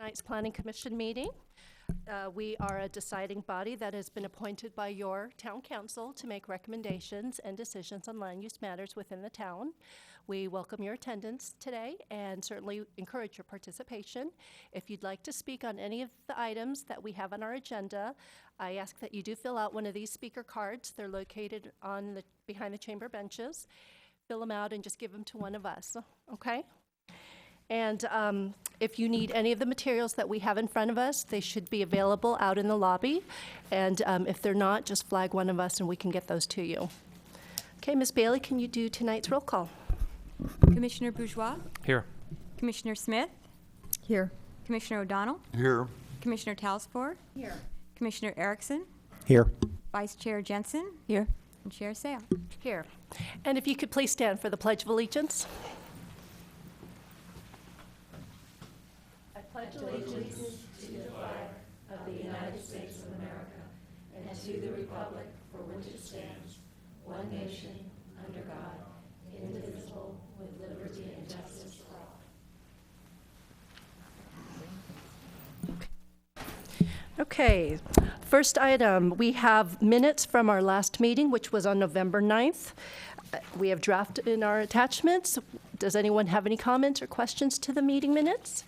Tonight's Planning Commission meeting. We are a deciding body that has been appointed by your town council to make recommendations and decisions on land use matters within the town. We welcome your attendance today and certainly encourage your participation. If you'd like to speak on any of the items that we have on our agenda, I ask that you do fill out one of these speaker cards. They're located on behind the chamber benches. Fill them out and just give them to one of us, okay? And if you need any of the materials that we have in front of us, they should be available out in the lobby. And if they're not, just flag one of us and we can get those to you. Okay, Ms. Bailey, can you do tonight's roll call? Commissioner Bourgeois, Here. Commissioner Smith, Here. Commissioner O'Donnell, Here. Commissioner Talsfor, Here. Commissioner Erickson, Here. Vice Chair Jensen, Here. and Chair Sale. Here. And if you could please stand for the Pledge of Allegiance. I pledge allegiance to the flag of the United States of America and to the republic for which it stands, one nation, under God, indivisible, with liberty and justice for all. Okay, first item, we have minutes from our last meeting, which was on November 9th. We have draft in our attachments. Does anyone have any comments or questions to the meeting minutes?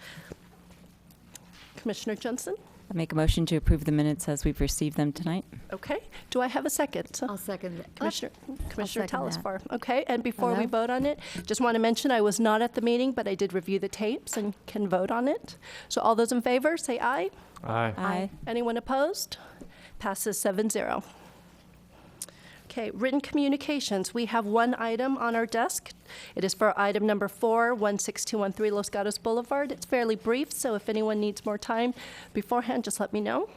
Commissioner Jensen? I make a motion to approve the minutes as we've received them tonight. Okay, do I have a second? I'll second that. Commissioner second that. Talasvar. Okay, and before we Hello? vote on it, just want to mention I was not at the meeting, but I did review the tapes and can vote on it. So all those in favor, say aye. Aye. Aye. Anyone opposed? Passes 7-0. Okay, written communications. We have one item on our desk. It is for item number 4, 16213 Los Gatos Boulevard. It's fairly brief, so if anyone needs more time beforehand, just let me know.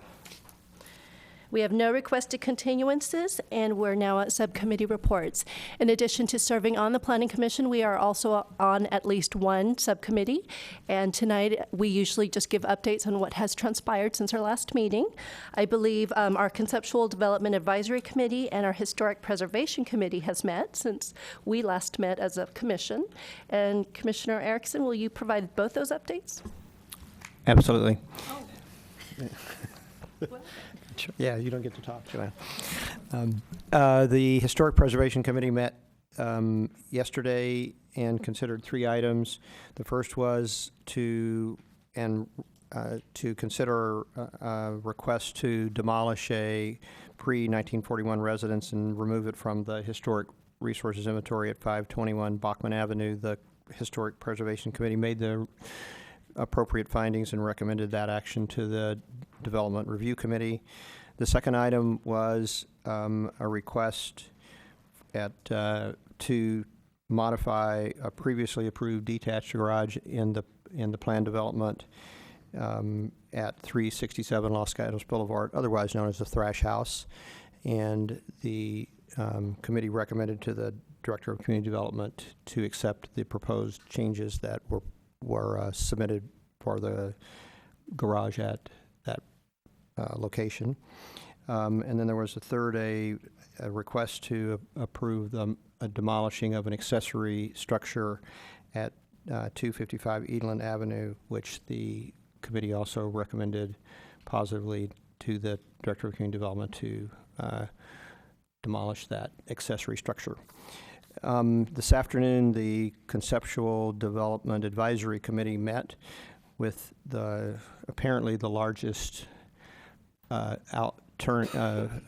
We have no requested continuances, and we're now at subcommittee reports. In addition to serving on the Planning Commission, we are also on at least one subcommittee, and tonight we usually just give updates on what has transpired since our last meeting. I believe our Conceptual Development Advisory Committee and our Historic Preservation Committee has met since we last met as a commission. And Commissioner Erickson, will you provide both those updates? Absolutely. Yeah, you don't get to talk, Joanne. The Historic Preservation Committee met yesterday and considered 3 items. The first was to consider a request to demolish a pre-1941 residence and remove it from the Historic Resources Inventory at 521 Bachman Avenue. The Historic Preservation Committee made the appropriate findings and recommended that action to the Development Review Committee. The second item was a request to modify a previously approved detached garage in the planned development at 367 Los Gatos Boulevard, otherwise known as the Thrash House. And the committee recommended to the Director of Community Development to accept the proposed changes that were submitted for the garage at that location. And then there was a third, a request to approve the demolishing of an accessory structure at 255 Edeland Avenue, which the committee also recommended positively to the Director of Community Development to demolish that accessory structure. This afternoon, the Conceptual Development Advisory Committee met with apparently the largest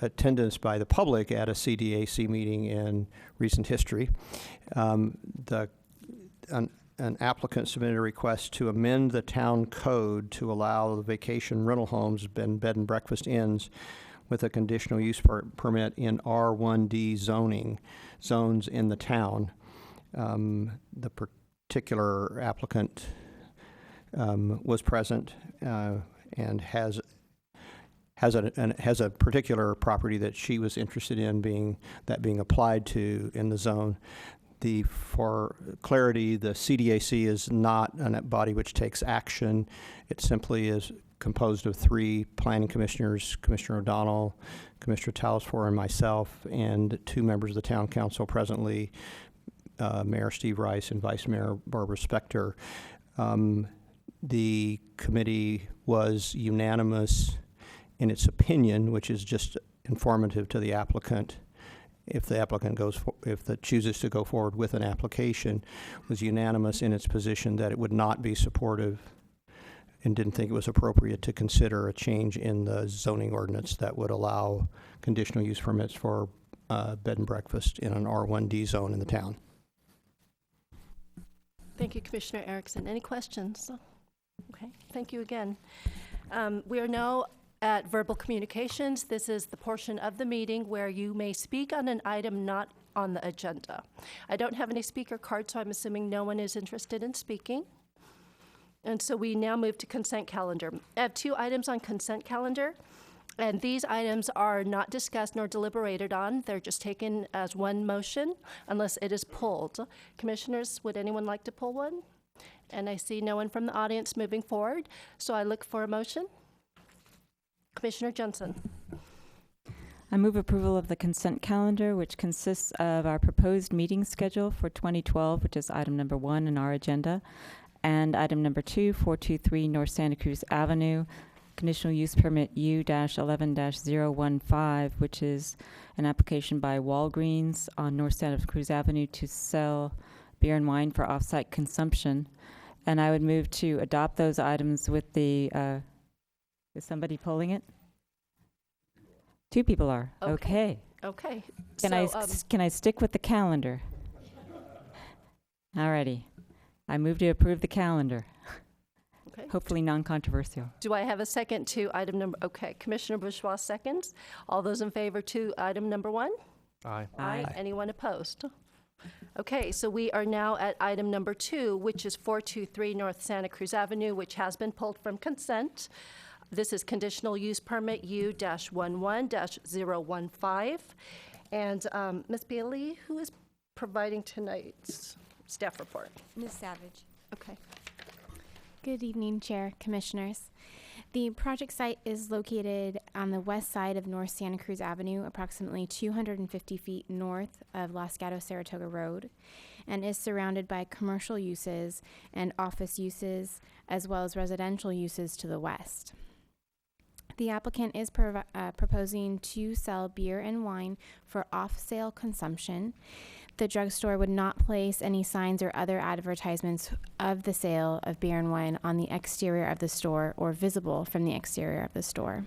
attendance by the public at a CDAC meeting in recent history. An applicant submitted a request to amend the town code to allow the vacation rental homes and bed and breakfast inns with a conditional use permit in R1D zones in the town. The particular applicant was present and has a particular property that she was interested in being applied to in the zone. For clarity, the CDAC is not a body which takes action. It simply is composed of 3 planning commissioners, Commissioner O'Donnell, Commissioner Talasfor, and myself, and 2 members of the town council presently, Mayor Steve Rice and Vice Mayor Barbara Spector. The committee was unanimous in its opinion, which is just informative to the applicant. If the applicant chooses to go forward with an application, was unanimous in its position that it would not be supportive and didn't think it was appropriate to consider a change in the zoning ordinance that would allow conditional use permits for bed and breakfast in an R1D zone in the town. Thank you, Commissioner Erickson. Any questions? Okay, thank you again. We are now at verbal communications. This is the portion of the meeting where you may speak on an item not on the agenda. I don't have any speaker cards, so I'm assuming no one is interested in speaking. And so we now move to consent calendar. I have 2 items on consent calendar, and these items are not discussed nor deliberated on. They're just taken as one motion unless it is pulled. Commissioners, would anyone like to pull one? And I see no one from the audience moving forward, so I look for a motion. Commissioner Jensen. I move approval of the consent calendar, which consists of our proposed meeting schedule for 2012, which is item number 1 in our agenda, and item number 2, 423 North Santa Cruz Avenue, conditional use permit U-11-015, which is an application by Walgreens on North Santa Cruz Avenue to sell beer and wine for off-site consumption. And I would move to adopt those items with the, is somebody pulling it? 2 people are. Okay. Okay. Okay. Can I stick with the calendar? Alrighty. I move to approve the calendar. Okay. Hopefully non-controversial. Do I have a second to item number, okay, Commissioner Bourgeois seconds. All those in favor to item number 1? Aye. Aye. Anyone opposed? Okay, so we are now at item number 2, which is 423 North Santa Cruz Avenue, which has been pulled from consent. This is conditional use permit U-11-015. And Ms. Bailey, who is providing tonight's staff report? Ms. Savage. Okay. Good evening, Chair, Commissioners. The project site is located on the west side of North Santa Cruz Avenue, approximately 250 feet north of Los Gatos Saratoga Road, and is surrounded by commercial uses and office uses, as well as residential uses to the west. The applicant is proposing to sell beer and wine for off-sale consumption. The drugstore would not place any signs or other advertisements of the sale of beer and wine on the exterior of the store or visible from the exterior of the store.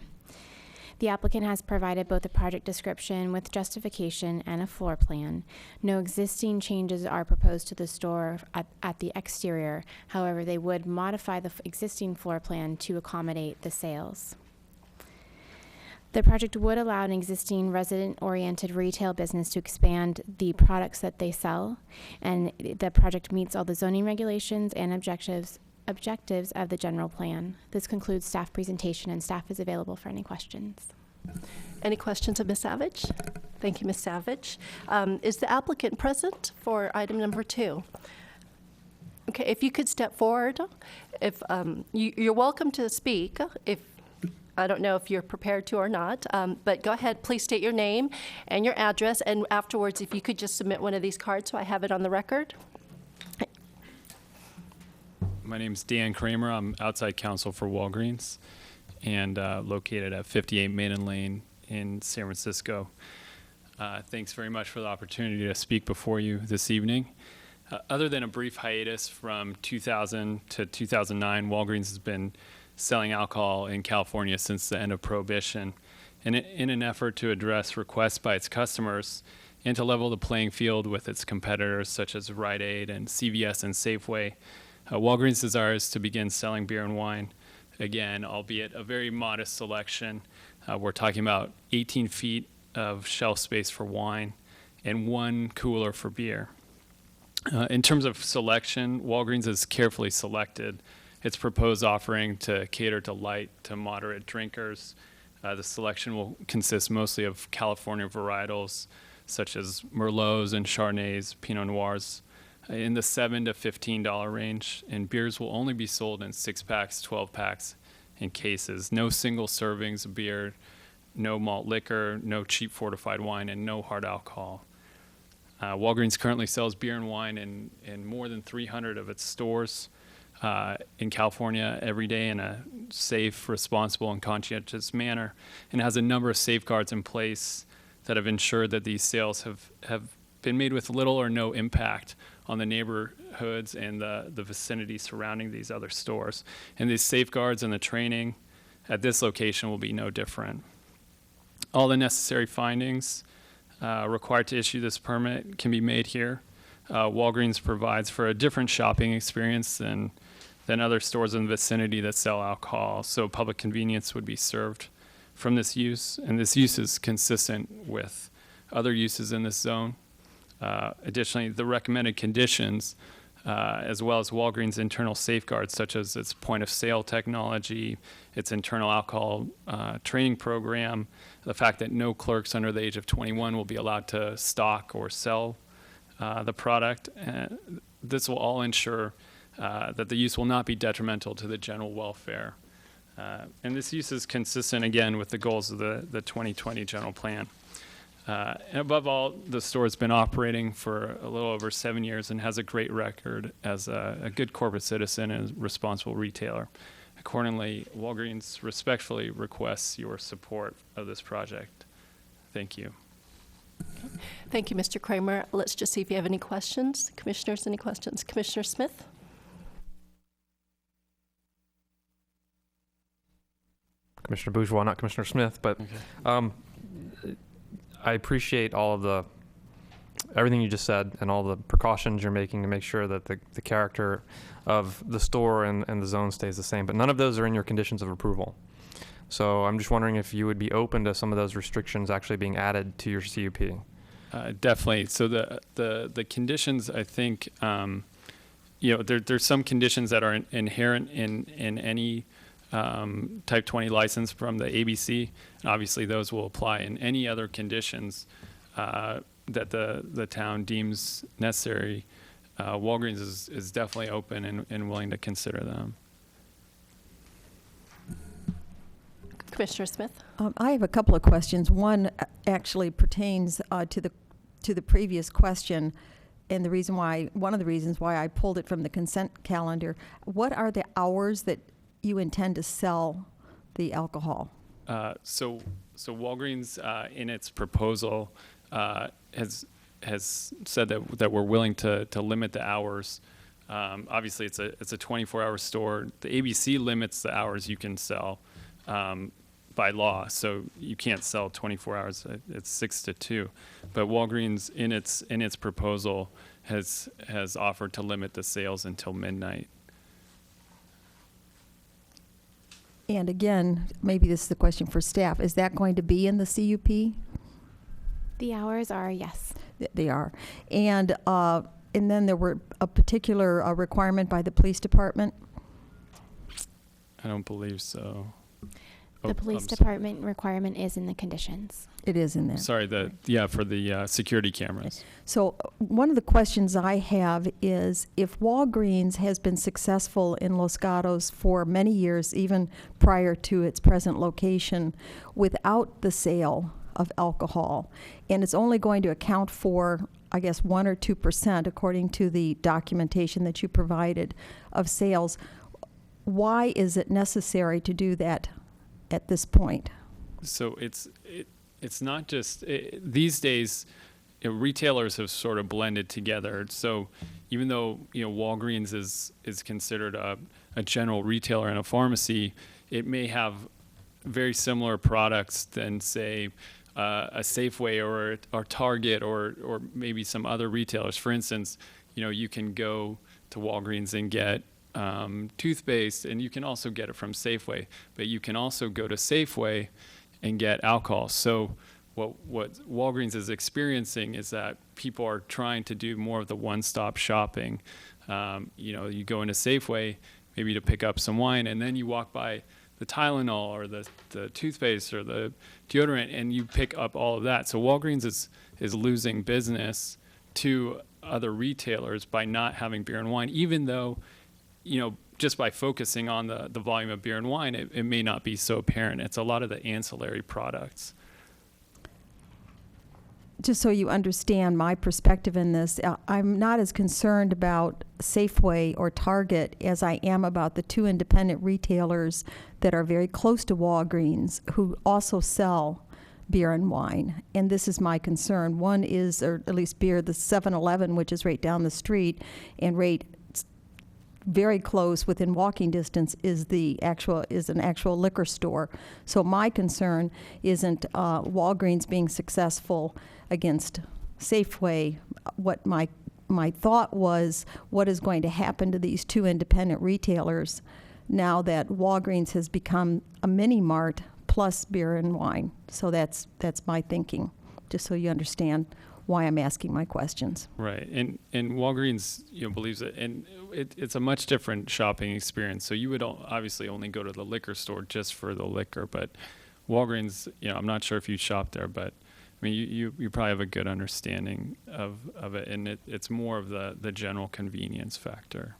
The applicant has provided both a project description with justification and a floor plan. No existing changes are proposed to the store at the exterior. However, they would modify the existing floor plan to accommodate the sales. The project would allow an existing resident-oriented retail business to expand the products that they sell, and the project meets all the zoning regulations and objectives of the general plan. This concludes staff presentation, and staff is available for any questions. Any questions of Ms. Savage? Thank you, Ms. Savage. Is the applicant present for item number 2? Okay, if you could step forward. If you're welcome to speak. If I don't know if you're prepared to or not, but go ahead, please state your name and your address, and afterwards, if you could just submit one of these cards so I have it on the record. My name's Dan Kramer. I'm outside counsel for Walgreens and located at 58 Maiden Lane in San Francisco. Thanks very much for the opportunity to speak before you this evening. Other than a brief hiatus from 2000 to 2009, Walgreens has been selling alcohol in California since the end of Prohibition. And in an effort to address requests by its customers and to level the playing field with its competitors such as Rite Aid and CVS and Safeway, Walgreens desires to begin selling beer and wine again, albeit a very modest selection. We're talking about 18 feet of shelf space for wine and 1 cooler for beer. In terms of selection, Walgreens has carefully selected its proposed offering to cater to light to moderate drinkers. The selection will consist mostly of California varietals such as Merlots and Chardonnays, Pinot Noirs, in the $7 to $15 range, and beers will only be sold in 6-packs, 12-packs, and cases. No single servings of beer, no malt liquor, no cheap fortified wine, and no hard alcohol. Walgreens currently sells beer and wine in more than 300 of its stores in California every day in a safe, responsible, and conscientious manner, and has a number of safeguards in place that have ensured that these sales have been made with little or no impact on the neighborhoods and the vicinity surrounding these other stores. And these safeguards and the training at this location will be no different. All the necessary findings required to issue this permit can be made here. Walgreens provides for a different shopping experience than other stores in the vicinity that sell alcohol, so public convenience would be served from this use, and this use is consistent with other uses in this zone. Additionally, the recommended conditions, as well as Walgreens' internal safeguards, such as its point-of-sale technology, its internal alcohol training program, the fact that no clerks under the age of 21 will be allowed to stock or sell the product. This will all ensure that the use will not be detrimental to the general welfare. And this use is consistent, again, with the goals of the 2020 general plan. And above all, the store has been operating for a little over 7 years and has a great record as a good corporate citizen and responsible retailer. Accordingly, Walgreens respectfully requests your support of this project. Thank you. Thank you, Mr. Kramer. Let's just see if you have any questions. Commissioners, any questions? Commissioner Smith? Commissioner Bourgeois, not Commissioner Smith, but I appreciate all of everything you just said and all the precautions you're making to make sure that the character of the store and the zone stays the same, but none of those are in your conditions of approval. So I'm just wondering if you would be open to some of those restrictions actually being added to your CUP. Definitely. So the conditions, I think, there's some conditions that are inherent in any Type 20 license from the ABC. And obviously, those will apply in any other conditions that the town deems necessary. Walgreens is definitely open and willing to consider them. Commissioner Smith? I have a couple of questions. One actually pertains to the previous question, and one of the reasons why I pulled it from the consent calendar. What are the hours that you intend to sell the alcohol? So Walgreens, in its proposal, has said that we're willing to limit the hours. Obviously, it's a 24-hour store. The ABC limits the hours you can sell by law, so you can't sell 24 hours. It's 6 to 2. But Walgreens, in its proposal, has offered to limit the sales until midnight. And again, maybe this is the question for staff. Is that going to be in the CUP? The hours are, yes. They are. And then there were a particular requirement by the police department? I don't believe so. The police department requirement is in the conditions. It is in there. Sorry, for the security cameras. So one of the questions I have is, if Walgreens has been successful in Los Gatos for many years, even prior to its present location, without the sale of alcohol, and it's only going to account for, I guess, 1 or 2%, according to the documentation that you provided, of sales, why is it necessary to do that at this point? So it's not just these days. Retailers have sort of blended together. So even though Walgreens is considered a general retailer and a pharmacy, it may have very similar products than, say, a Safeway or Target or maybe some other retailers. For instance, you can go to Walgreens and get toothpaste, and you can also get it from Safeway, but you can also go to Safeway and get alcohol. So what Walgreens is experiencing is that people are trying to do more of the one-stop shopping. You go into Safeway maybe to pick up some wine, and then you walk by the Tylenol or the toothpaste or the deodorant, and you pick up all of that. So Walgreens is losing business to other retailers by not having beer and wine, even though just by focusing on the volume of beer and wine, it may not be so apparent. It's a lot of the ancillary products. Just so you understand my perspective in this, I'm not as concerned about Safeway or Target as I am about the two independent retailers that are very close to Walgreens who also sell beer and wine. And this is my concern. One is, or at least beer, the 7-Eleven, which is right down the street, and right very close within walking distance is an actual liquor store. So my concern isn't Walgreens being successful against Safeway. What my thought was, what is going to happen to these two independent retailers now that Walgreens has become a mini mart plus beer and wine? So that's my thinking, just so you understand why I'm asking my questions. Right, and Walgreens, believes it, and it's a much different shopping experience. So you would obviously only go to the liquor store just for the liquor, but Walgreens, I'm not sure if you shop there, but I mean, you probably have a good understanding of it, and it's more of the general convenience factor.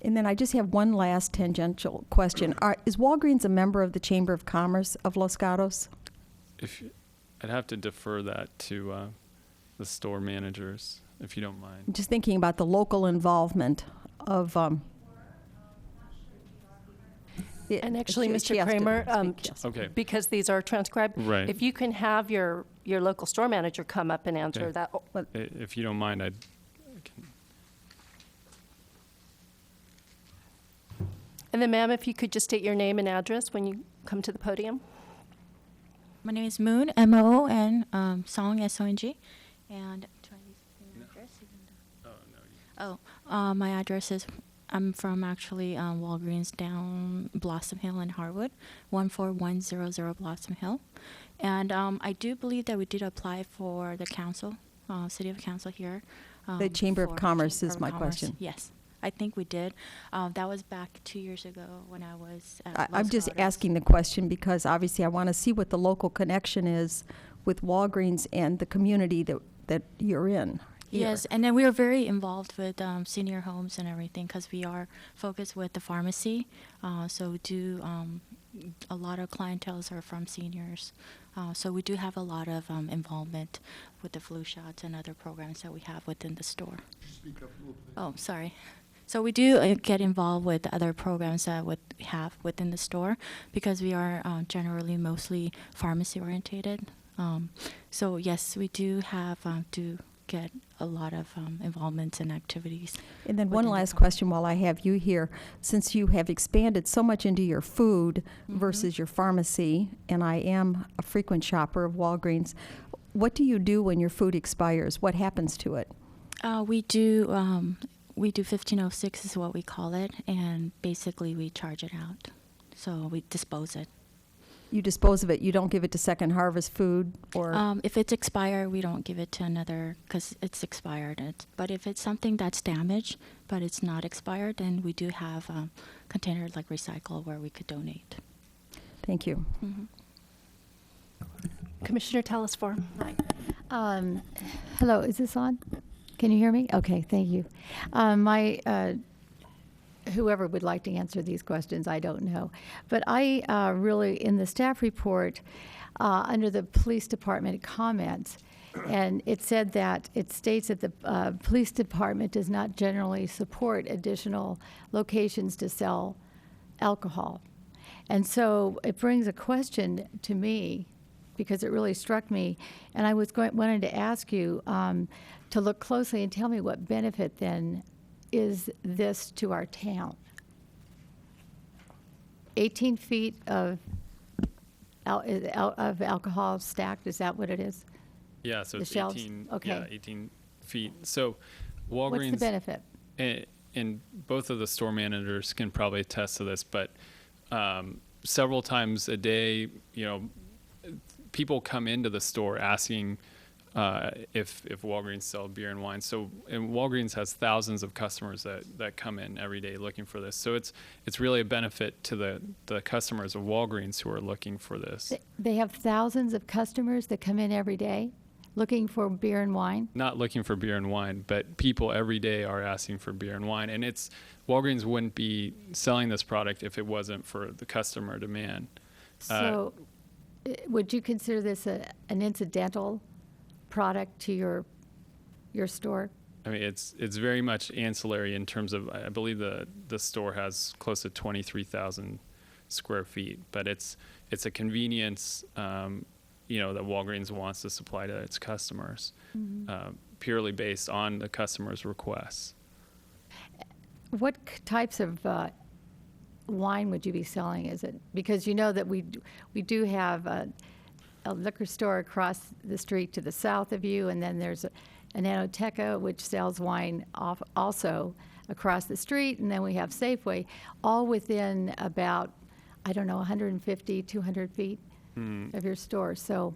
And then I just have one last tangential question. Is Walgreens a member of the Chamber of Commerce of Los Gatos? I'd have to defer that to the store managers, if you don't mind. Just thinking about the local involvement of. And actually, she Mr. has to Kramer, speak, yes. Okay. because these are transcribed, Right. if you can have your local store manager come up and answer Okay. that. If you don't mind, I can. And then, ma'am, if you could just state your name and address when you come to the podium. My name is Moon, M-O-O-N, Song, S-O-N-G, and do I need my address even though- my address is, I'm from actually Walgreens down Blossom Hill in Harwood, 14100 Blossom Hill. And I do believe that we did apply for the council, City of Council here. The Chamber of for Commerce Chamber is of my Commerce. question. Yes, I think we did. That was back 2 years ago when I was at I'm Los just Gatos. asking the question because obviously I want to see what the local connection is with Walgreens and the community that you're in. here. Yes, and then we are very involved with senior homes and everything because we are focused with the pharmacy. So we do a lot of clientele are from seniors. So we do have a lot of involvement with the flu shots and other programs that we have within the store. Oh, sorry. So we do get involved with other programs that we have within the store because we are generally mostly pharmacy orientated. So yes, we do have to get a lot of involvement in activities. And then one within the last company. question while I have you here. Since you have expanded so much into your food versus your pharmacy, and I am a frequent shopper of Walgreens, what do you do when your food expires? What happens to it? We do 1506 is what we call it, and basically we charge it out. So we dispose it. You dispose of it. You don't give it to Second Harvest Food or If it's expired, we don't give it to another because it's expired. But if it's something that's damaged but it's not expired, then we do have containers like recycle where we could donate. Thank you. Commissioner Telesfor. Hello, is this on? Can you hear me? Okay, thank you. Whoever would like to answer these questions, I don't know. But I really, in the staff report, under the police department comments, and it said that it states that the police department does not generally support additional locations to sell alcohol. And so it brings a question to me, because it really struck me, and I wanted to ask you to look closely and tell me what benefit then is this to our town. 18 feet of alcohol stacked, is that what it is? Yeah, so The it's shelves? 18. Okay. Yeah, 18 feet. So Walgreens. What's the benefit? And both of the store managers can probably attest to this, but several times a day, people come into the store asking if Walgreens sell beer and wine. And Walgreens has thousands of customers that come in every day looking for this. So it's really a benefit to the customers of Walgreens who are looking for this. They have thousands of customers that come in every day looking for beer and wine. Not looking for beer and wine, but people every day are asking for beer and wine. And Walgreens wouldn't be selling this product if it wasn't for the customer demand. So would you consider this an incidental product to your store? I mean, it's very much ancillary in terms of, I believe the store has close to 23,000 square feet, but it's a convenience, that Walgreens wants to supply to its customers, purely based on the customer's requests. What types of wine would you be selling? Is it because you know that we do have a liquor store across the street to the south of you, and then there's an Enoteca which sells wine also across the street, and then we have Safeway, all within about 150, 200 feet of your store. So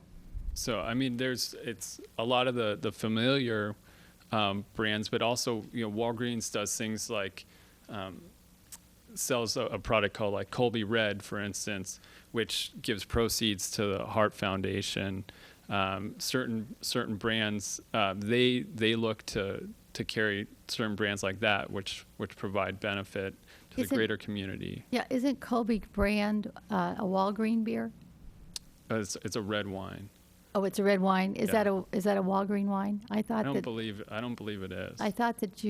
So, I mean, it's a lot of the familiar brands, but also, Walgreens does things like sells a product called like Colby Red, for instance, which gives proceeds to the Heart Foundation. Certain brands, they look to carry certain brands like that, which provide benefit to the greater community. Yeah, isn't Colby brand a Walgreen beer? It's a red wine. Oh, it's a red wine. Is Yeah. that a Walgreen wine? I I thought don't that believe it is. I thought that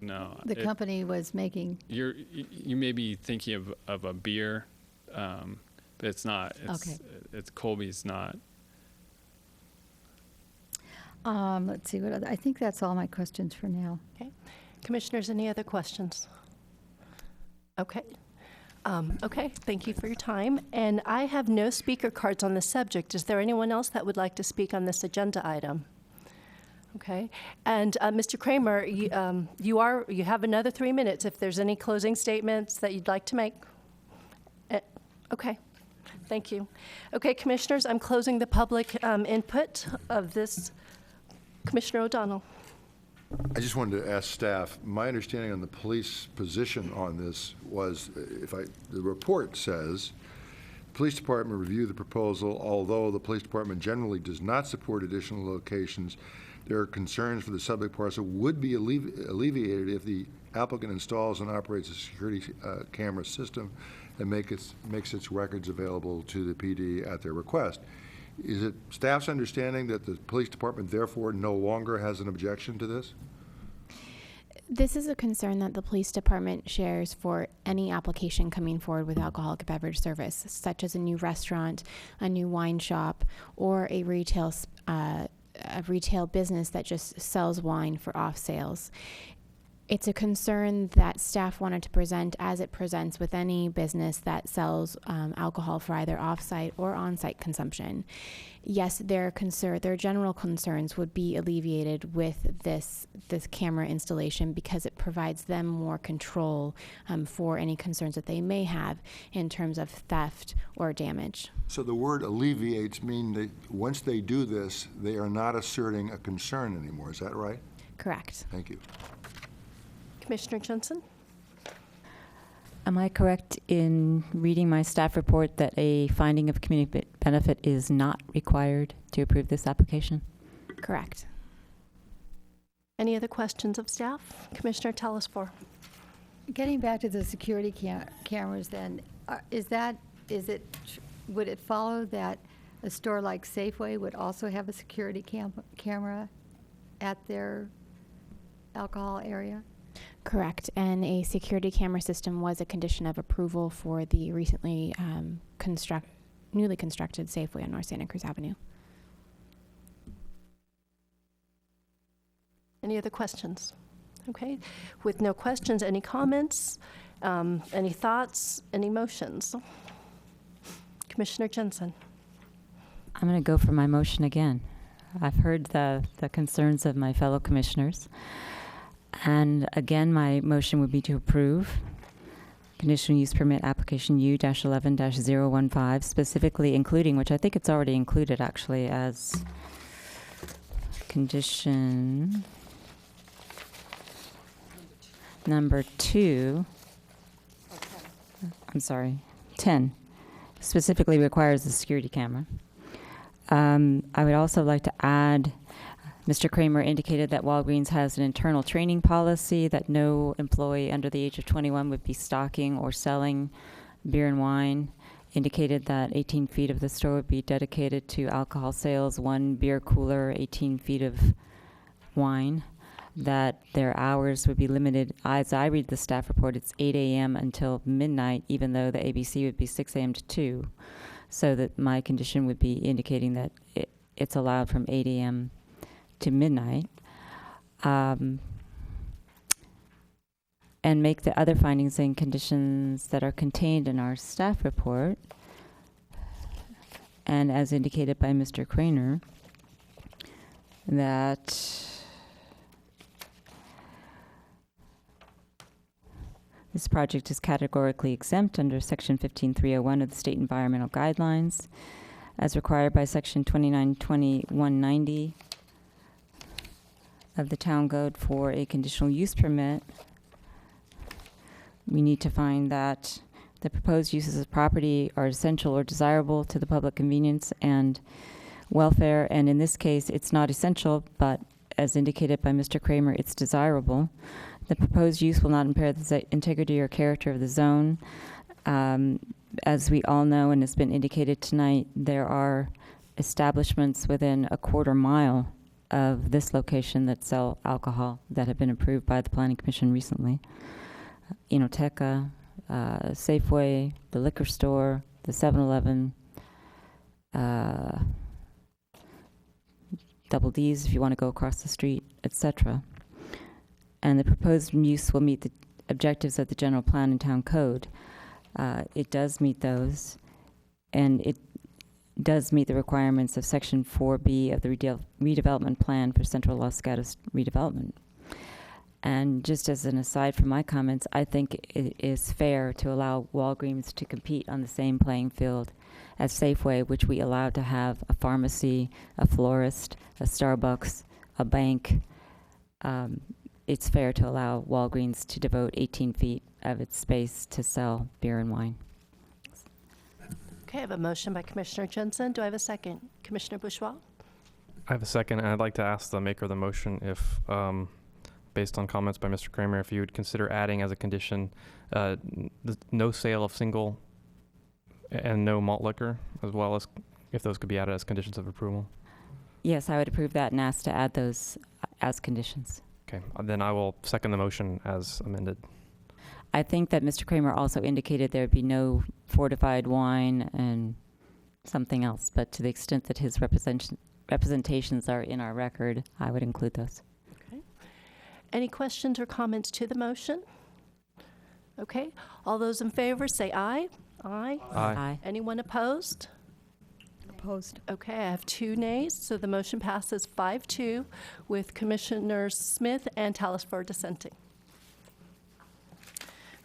No, the company was making. you may be thinking of a beer, but it's not. Okay. It's Colby's not. Let's see what other. I think that's all my questions for now. Okay. Commissioners, any other questions? Okay. Okay, thank you for your time. And I have no speaker cards on the subject. Is there anyone else that would like to speak on this agenda item? Okay. And Mr. Kramer, you have another 3 minutes if there's any closing statements that you'd like to make. Okay. Thank you. Okay, Commissioners, I'm closing the public input of this. Commissioner O'Donnell. I just wanted to ask staff, my understanding on the police position on this was, the report says, police department reviewed the proposal, although the police department generally does not support additional locations, their concerns for the subject parcel would be alleviated if the applicant installs and operates a security camera system and makes its records available to the PD at their request. Is it staff's understanding that the police department therefore no longer has an objection to this? This is a concern that the police department shares for any application coming forward with alcoholic beverage service, such as a new restaurant, a new wine shop, or a retail business that just sells wine for off sales. It's a concern that staff wanted to present as it presents with any business that sells alcohol for either off-site or on-site consumption. Yes, their general concerns would be alleviated with this camera installation because it provides them more control for any concerns that they may have in terms of theft or damage. So the word alleviates mean that once they do this, they are not asserting a concern anymore. Is that right? Correct. Thank you. Commissioner Jensen? Am I correct in reading my staff report that a finding of community benefit is not required to approve this application? Correct. Any other questions of staff? Commissioner Telesfor. Getting back to the security cameras, then, would it follow that a store like Safeway would also have a security camera at their alcohol area? Correct. And a security camera system was a condition of approval for the recently newly constructed Safeway on North Santa Cruz Avenue. Any other questions? Okay. With no questions, any comments? Any thoughts? Any motions? Commissioner Jensen. I'm going to go for my motion again. I've heard the concerns of my fellow commissioners. And again, my motion would be to approve conditional use permit application U-11-015, specifically including, which I think it's already included actually as condition number 2. I'm sorry, 10, specifically requires a security camera. I would also like to add, Mr. Kramer indicated that Walgreens has an internal training policy that no employee under the age of 21 would be stocking or selling beer and wine. Indicated that 18 feet of the store would be dedicated to alcohol sales, 1 beer cooler, 18 feet of wine. That their hours would be limited. As I read the staff report, it's 8 a.m. until midnight, even though the ABC would be 6 a.m. to 2. So that my condition would be indicating that it's allowed from 8 a.m. to midnight, and make the other findings and conditions that are contained in our staff report. And as indicated by Mr. Kramer, that this project is categorically exempt under Section 15301 of the State Environmental Guidelines, as required by Section 2920-190 of the Town Code for a conditional use permit, we need to find that the proposed uses of property are essential or desirable to the public convenience and welfare, and in this case, it's not essential, but as indicated by Mr. Kramer, it's desirable. The proposed use will not impair the integrity or character of the zone. As we all know, and has been indicated tonight, there are establishments within a quarter mile of this location that sell alcohol that have been approved by the Planning Commission recently. Enoteca, Safeway, the liquor store, the 7-Eleven, Double D's if you want to go across the street, etc. And the proposed use will meet the objectives of the general plan and town code. It does meet those, and it does meet the requirements of Section 4B of the redevelopment plan for Central Los Gatos redevelopment. And just as an aside from my comments, I think it is fair to allow Walgreens to compete on the same playing field as Safeway, which we allow to have a pharmacy, a florist, a Starbucks, a bank. It's fair to allow Walgreens to devote 18 feet of its space to sell beer and wine. Okay, I have a motion by Commissioner Jensen. Do I have a second? Commissioner Bourgeois? I have a second, and I'd like to ask the maker of the motion if, based on comments by Mr. Kramer, if you would consider adding as a condition no sale of single and no malt liquor, as well as if those could be added as conditions of approval. Yes, I would approve that and ask to add those as conditions. Okay, then I will second the motion as amended. I think that Mr. Kramer also indicated there would be no fortified wine and something else, but to the extent that his representations are in our record, I would include those. Okay. Any questions or comments to the motion? Okay. All those in favor say aye. Aye. Aye. Anyone opposed? Opposed. Okay, I have 2 nays, so the motion passes 5-2 with Commissioners Smith and Talasford dissenting.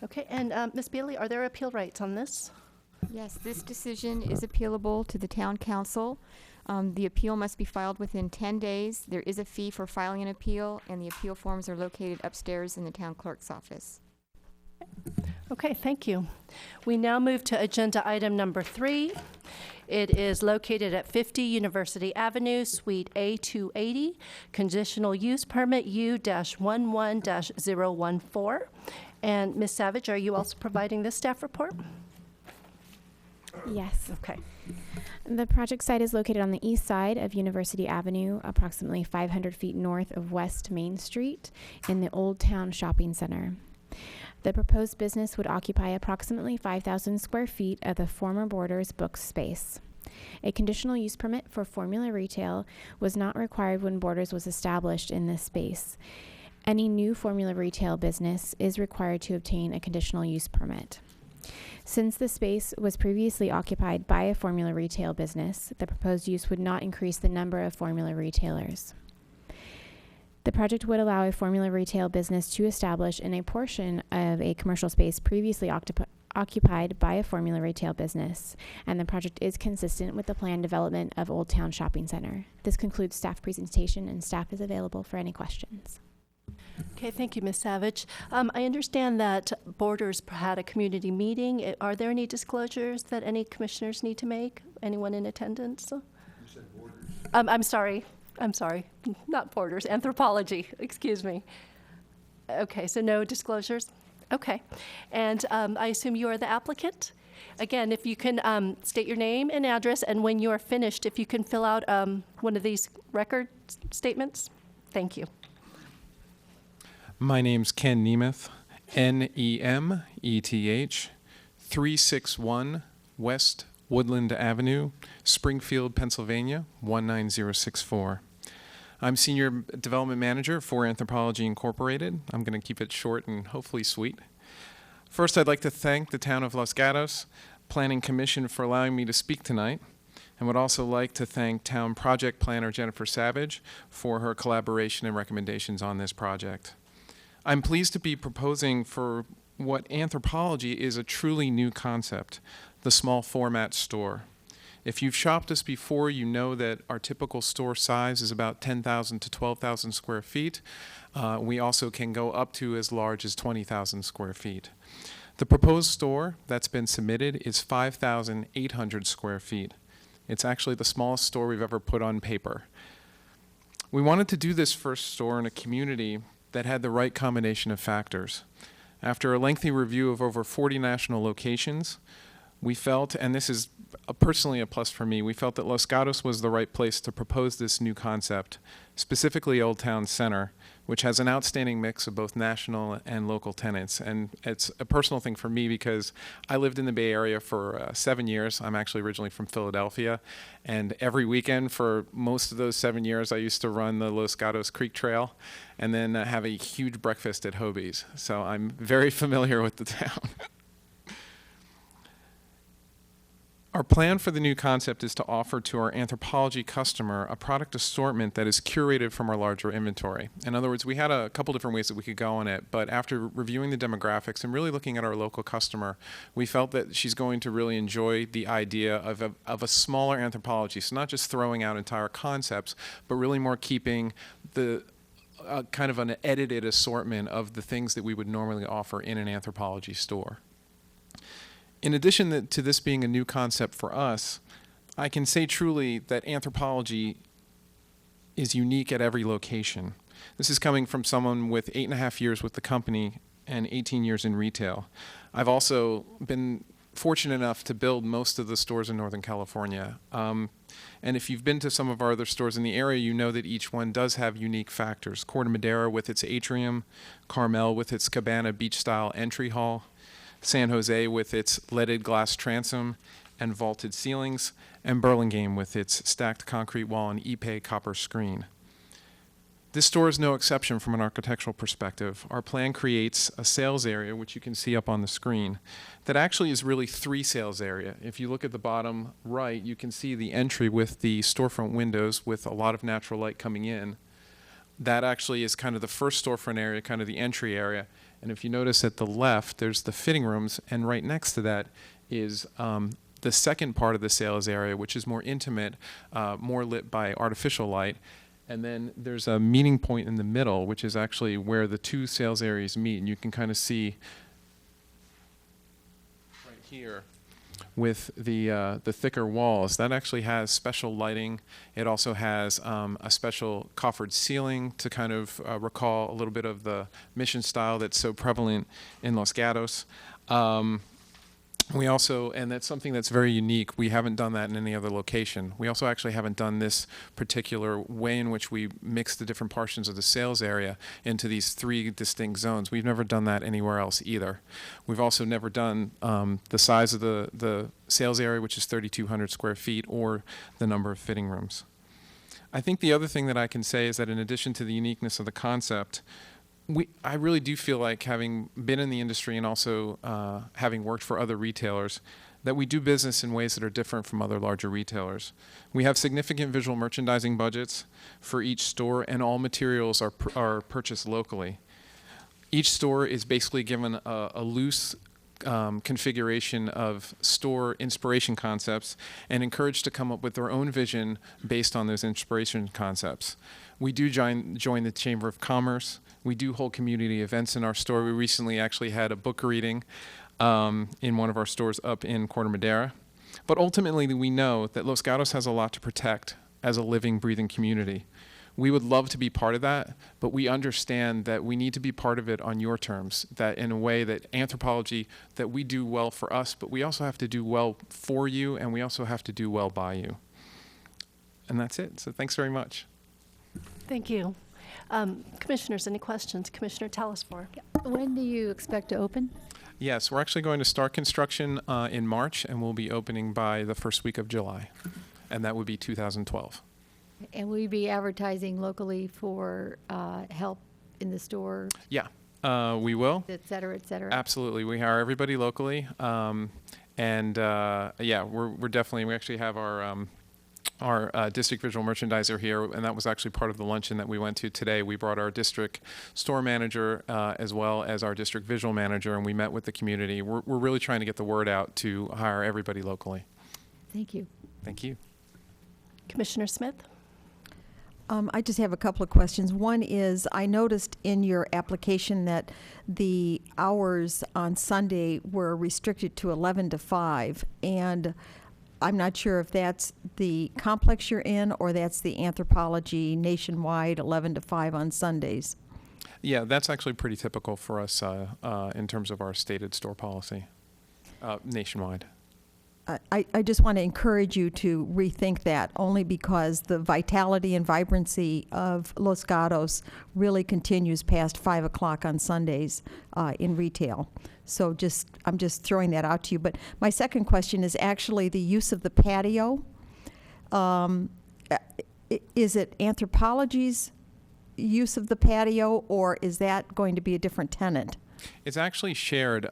Okay, and Ms. Bailey, are there appeal rights on this? Yes, this decision is appealable to the town council. The appeal must be filed within 10 days. There is a fee for filing an appeal, and the appeal forms are located upstairs in the town clerk's office. Okay, thank you. We now move to agenda item number 3. It is located at 50 University Avenue, Suite A280, conditional use permit U-11-014. And Ms. Savage, are you also providing this staff report? Yes. Okay. The project site is located on the east side of University Avenue, approximately 500 feet north of West Main Street in the Old Town Shopping Center. The proposed business would occupy approximately 5,000 square feet of the former Borders Books space. A conditional use permit for Formula Retail was not required when Borders was established in this space. Any new Formula Retail business is required to obtain a conditional use permit. Since the space was previously occupied by a Formula Retail business, the proposed use would not increase the number of Formula Retailers. The project would allow a Formula Retail business to establish in a portion of a commercial space previously occupied by a Formula Retail business, and the project is consistent with the planned development of Old Town Shopping Center. This concludes staff presentation, and staff is available for any questions. Okay, thank you, Ms. Savage. I understand that Borders had a community meeting. Are there any disclosures that any commissioners need to make? Anyone in attendance? You said Borders. I'm sorry, not Borders, Anthropology, excuse me. Okay, so no disclosures? Okay, and I assume you are the applicant? Again, if you can state your name and address, and when you are finished, if you can fill out one of these record statements. Thank you. My name's Ken Nemeth, Nemeth, 361 West Woodland Avenue, Springfield, Pennsylvania, 19064. I'm Senior Development Manager for Anthropology Incorporated. I'm going to keep it short and hopefully sweet. First, I'd like to thank the Town of Los Gatos Planning Commission for allowing me to speak tonight, and would also like to thank Town Project Planner Jennifer Savage for her collaboration and recommendations on this project. I'm pleased to be proposing for what Anthropology is a truly new concept, the small format store. If you've shopped us before, you know that our typical store size is about 10,000 to 12,000 square feet. We also can go up to as large as 20,000 square feet. The proposed store that's been submitted is 5,800 square feet. It's actually the smallest store we've ever put on paper. We wanted to do this first store in a community that had the right combination of factors. After a lengthy review of over 40 national locations, we felt, and this is personally a plus for me, we felt that Los Gatos was the right place to propose this new concept, specifically Old Town Center, which has an outstanding mix of both national and local tenants. And it's a personal thing for me because I lived in the Bay Area for 7 years. I'm actually originally from Philadelphia. And every weekend for most of those 7 years, I used to run the Los Gatos Creek Trail and then have a huge breakfast at Hobie's. So I'm very familiar with the town. Our plan for the new concept is to offer to our Anthropologie customer a product assortment that is curated from our larger inventory. In other words, we had a couple different ways that we could go on it, but after reviewing the demographics and really looking at our local customer, we felt that she's going to really enjoy the idea of a smaller Anthropologie. So not just throwing out entire concepts, but really more keeping the kind of an edited assortment of the things that we would normally offer in an Anthropologie store. In addition to this being a new concept for us, I can say truly that Anthropologie is unique at every location. This is coming from someone with 8.5 years with the company and 18 years in retail. I've also been fortunate enough to build most of the stores in Northern California. And if you've been to some of our other stores in the area, you know that each one does have unique factors. Corte Madera with its atrium, Carmel with its cabana beach-style entry hall, San Jose with its leaded glass transom and vaulted ceilings, and Burlingame with its stacked concrete wall and Ipe copper screen. This store is no exception from an architectural perspective. Our plan creates a sales area, which you can see up on the screen, that actually is really 3 sales area. If you look at the bottom right, you can see the entry with the storefront windows with a lot of natural light coming in. That actually is kind of the first storefront area, kind of the entry area. And if you notice at the left, there's the fitting rooms, and right next to that is the second part of the sales area, which is more intimate, more lit by artificial light. And then there's a meeting point in the middle, which is actually where the 2 sales areas meet. And you can kind of see right here with the thicker walls. That actually has special lighting. It also has a special coffered ceiling to kind of recall a little bit of the mission style that's so prevalent in Los Gatos. We also, and that's something that's very unique, we haven't done that in any other location. We also actually haven't done this particular way in which we mix the different portions of the sales area into these 3 distinct zones. We've never done that anywhere else either. We've also never done the size of the sales area, which is 3,200 square feet, or the number of fitting rooms. I think the other thing that I can say is that in addition to the uniqueness of the concept, I really do feel like, having been in the industry and also having worked for other retailers, that we do business in ways that are different from other larger retailers. We have significant visual merchandising budgets for each store, and all materials are purchased locally. Each store is basically given a loose configuration of store inspiration concepts and encouraged to come up with their own vision based on those inspiration concepts. We do join the Chamber of Commerce. We do hold community events in our store. We recently actually had a book reading in one of our stores up in Corte Madera. But ultimately, we know that Los Gatos has a lot to protect as a living, breathing community. We would love to be part of that, but we understand that we need to be part of it on your terms, that in a way that Anthropologie, that we do well for us, but we also have to do well for you, and we also have to do well by you. And that's it. So thanks very much. Thank you. Commissioners, any questions? Commissioner Telesfor. When do you expect to open? Yes, we're actually going to start construction in March, and we'll be opening by the first week of July, and that would be 2012. And will you be advertising locally for help in the store, Yeah, we will. et cetera, et cetera? Absolutely. We hire everybody locally. Yeah, we're definitely, we actually have our district visual merchandiser here, and that was actually part of the luncheon that we went to today. We brought our district store manager as well as our district visual manager, and we met with the community. We're really trying to get the word out to hire everybody locally. Thank you. Thank you. Commissioner Smith? I just have a couple of questions. One is, I noticed in your application that the hours on Sunday were restricted to 11 to 5, and I'm not sure if that's the complex you're in or that's the Anthropology nationwide 11 to 5 on Sundays. Yeah, that's actually pretty typical for us in terms of our stated store policy nationwide. I just want to encourage you to rethink that, only because the vitality and vibrancy of Los Gatos really continues past 5 o'clock on Sundays in retail. So I'm just throwing that out to you. But my second question is actually the use of the patio. Is it Anthropology's use of the patio, or is that going to be a different tenant? It's actually shared.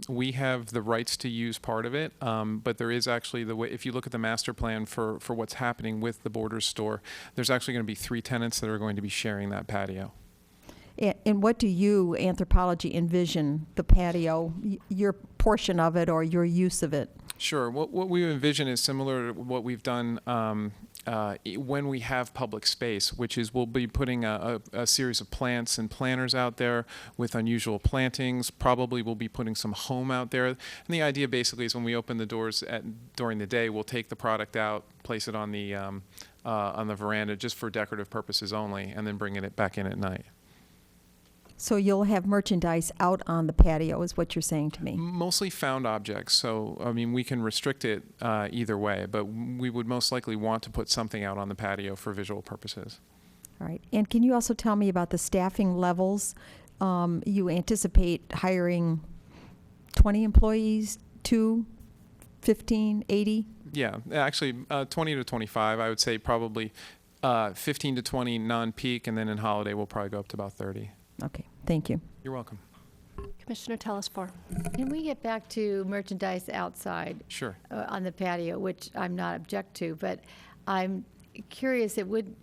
We have the rights to use part of it, but there is actually the way, if you look at the master plan for what's happening with the Borders store, there's actually going to be 3 tenants that are going to be sharing that patio. And what do you, Anthropology, envision the patio, your portion of it or your use of it? Sure. What we envision is similar to what we've done when we have public space, which is we'll be putting a series of plants and planters out there with unusual plantings. Probably we'll be putting some home out there. And the idea basically is when we open the doors during the day, we'll take the product out, place it on the veranda just for decorative purposes only, and then bringing it back in at night. So you'll have merchandise out on the patio, is what you're saying to me? Mostly found objects. So, I mean, we can restrict it either way, but we would most likely want to put something out on the patio for visual purposes. All right. And can you also tell me about the staffing levels? You anticipate hiring 20 employees, 2, 15, 80? Yeah, actually 20 to 25. I would say probably 15 to 20 non-peak, and then in holiday we'll probably go up to about 30. Okay, thank you. You're welcome. Commissioner Telesfor? Can we get back to merchandise outside? Sure. On the patio, which I'm not object to, but I'm curious, it would,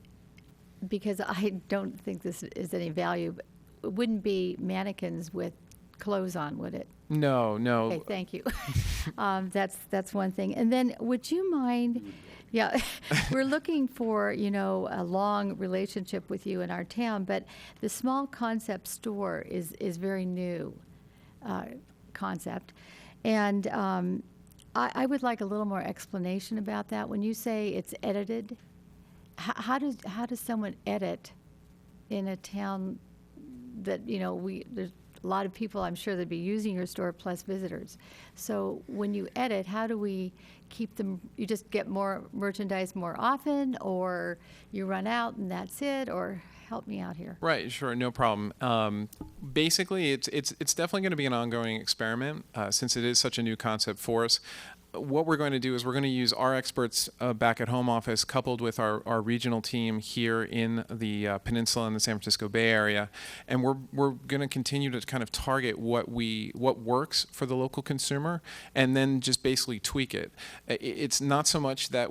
because I don't think this is any value, but it wouldn't be mannequins with clothes on, would it? No. Okay, thank you. That's one thing. And then would you mind, yeah, we're looking for, a long relationship with you in our town, but the small concept store is very new concept. And I would like a little more explanation about that. When you say it's edited, how does someone edit in a town that, there's a lot of people, I'm sure, that'd be using your store plus visitors. So when you edit, how do we keep them? You just get more merchandise more often, or you run out and that's it, or help me out here. Right, sure, no problem. Basically, it's definitely going to be an ongoing experiment since it is such a new concept for us. What we're going to do is we're going to use our experts back at home office coupled with our regional team here in the peninsula and the San Francisco Bay Area, and we're going to continue to kind of target what works for the local consumer and then just basically tweak it. It's not so much that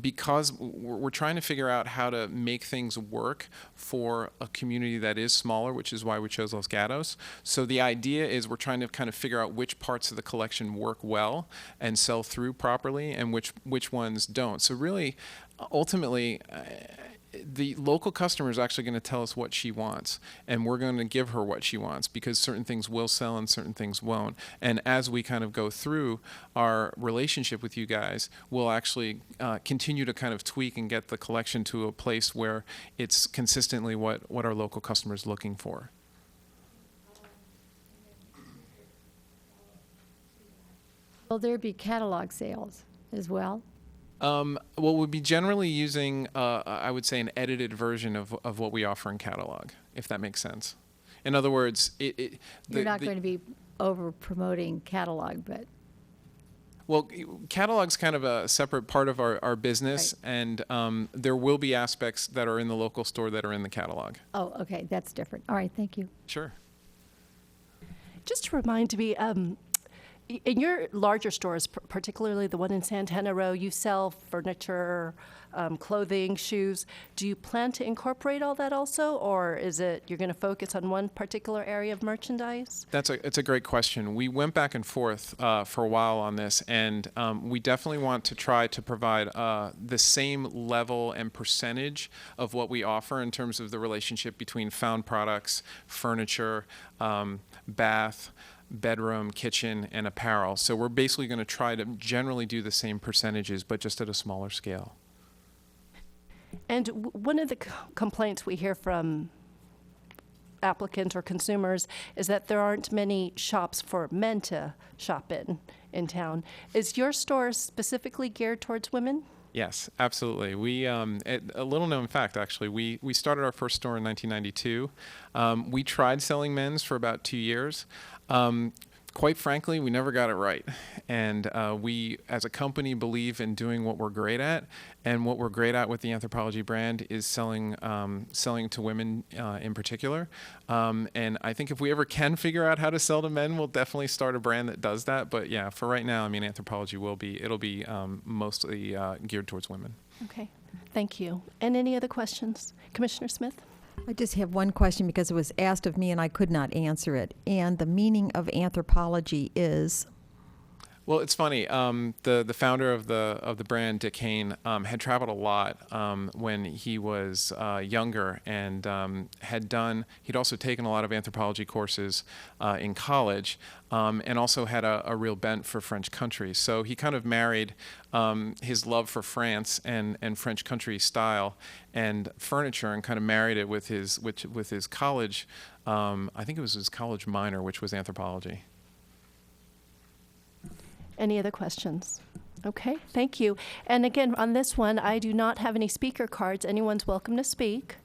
because we're trying to figure out how to make things work for a community that is smaller, which is why we chose Los Gatos. So the idea is we're trying to kind of figure out which parts of the collection work well and sell through properly and which ones don't. So really, ultimately, the local customer is actually going to tell us what she wants, and we're going to give her what she wants, because certain things will sell and certain things won't. And as we kind of go through our relationship with you guys, we'll actually continue to kind of tweak and get the collection to a place where it's consistently what our local customer is looking for. Will there be catalog sales as well? Well, we'll be generally using, I would say, an edited version of what we offer in catalog, if that makes sense. In other words, you're not going to be over promoting catalog, but. Well, catalog's kind of a separate part of our business, right. And there will be aspects that are in the local store that are in the catalog. Oh, okay, that's different. All right, thank you. Sure. Just to remind me, In your larger stores, particularly the one in Santana Row, you sell furniture, clothing, shoes. Do you plan to incorporate all that also, or is it you're going to focus on one particular area of merchandise? It's a great question. We went back and forth for a while on this, and we definitely want to try to provide the same level and percentage of what we offer in terms of the relationship between found products, furniture, bath, bedroom, kitchen, and apparel. So we're basically going to try to generally do the same percentages, but just at a smaller scale. And one of the complaints we hear from applicants or consumers is that there aren't many shops for men to shop in town. Is your store specifically geared towards women? Yes, absolutely. We a little known fact, actually. We started our first store in 1992. We tried selling men's for about 2 years. Quite frankly, we never got it right. And we, as a company, believe in doing what we're great at. And what we're great at with the Anthropologie brand is selling to women in particular. And I think if we ever can figure out how to sell to men, we'll definitely start a brand that does that. But yeah, for right now, I mean, Anthropologie it'll be mostly geared towards women. Okay, thank you. And any other questions? Commissioner Smith? I just have one question because it was asked of me and I could not answer it. And the meaning of anthropology is? Well, it's funny. The founder of the brand, Dick Hayne, had traveled a lot when he was younger, and he'd also taken a lot of anthropology courses in college, and also had a real bent for French country. So he kind of married his love for France and French country style and furniture, and kind of married it with his college. I think it was his college minor, which was anthropology. Any other questions? Okay, thank you. And again, on this one, I do not have any speaker cards. Anyone's welcome to speak.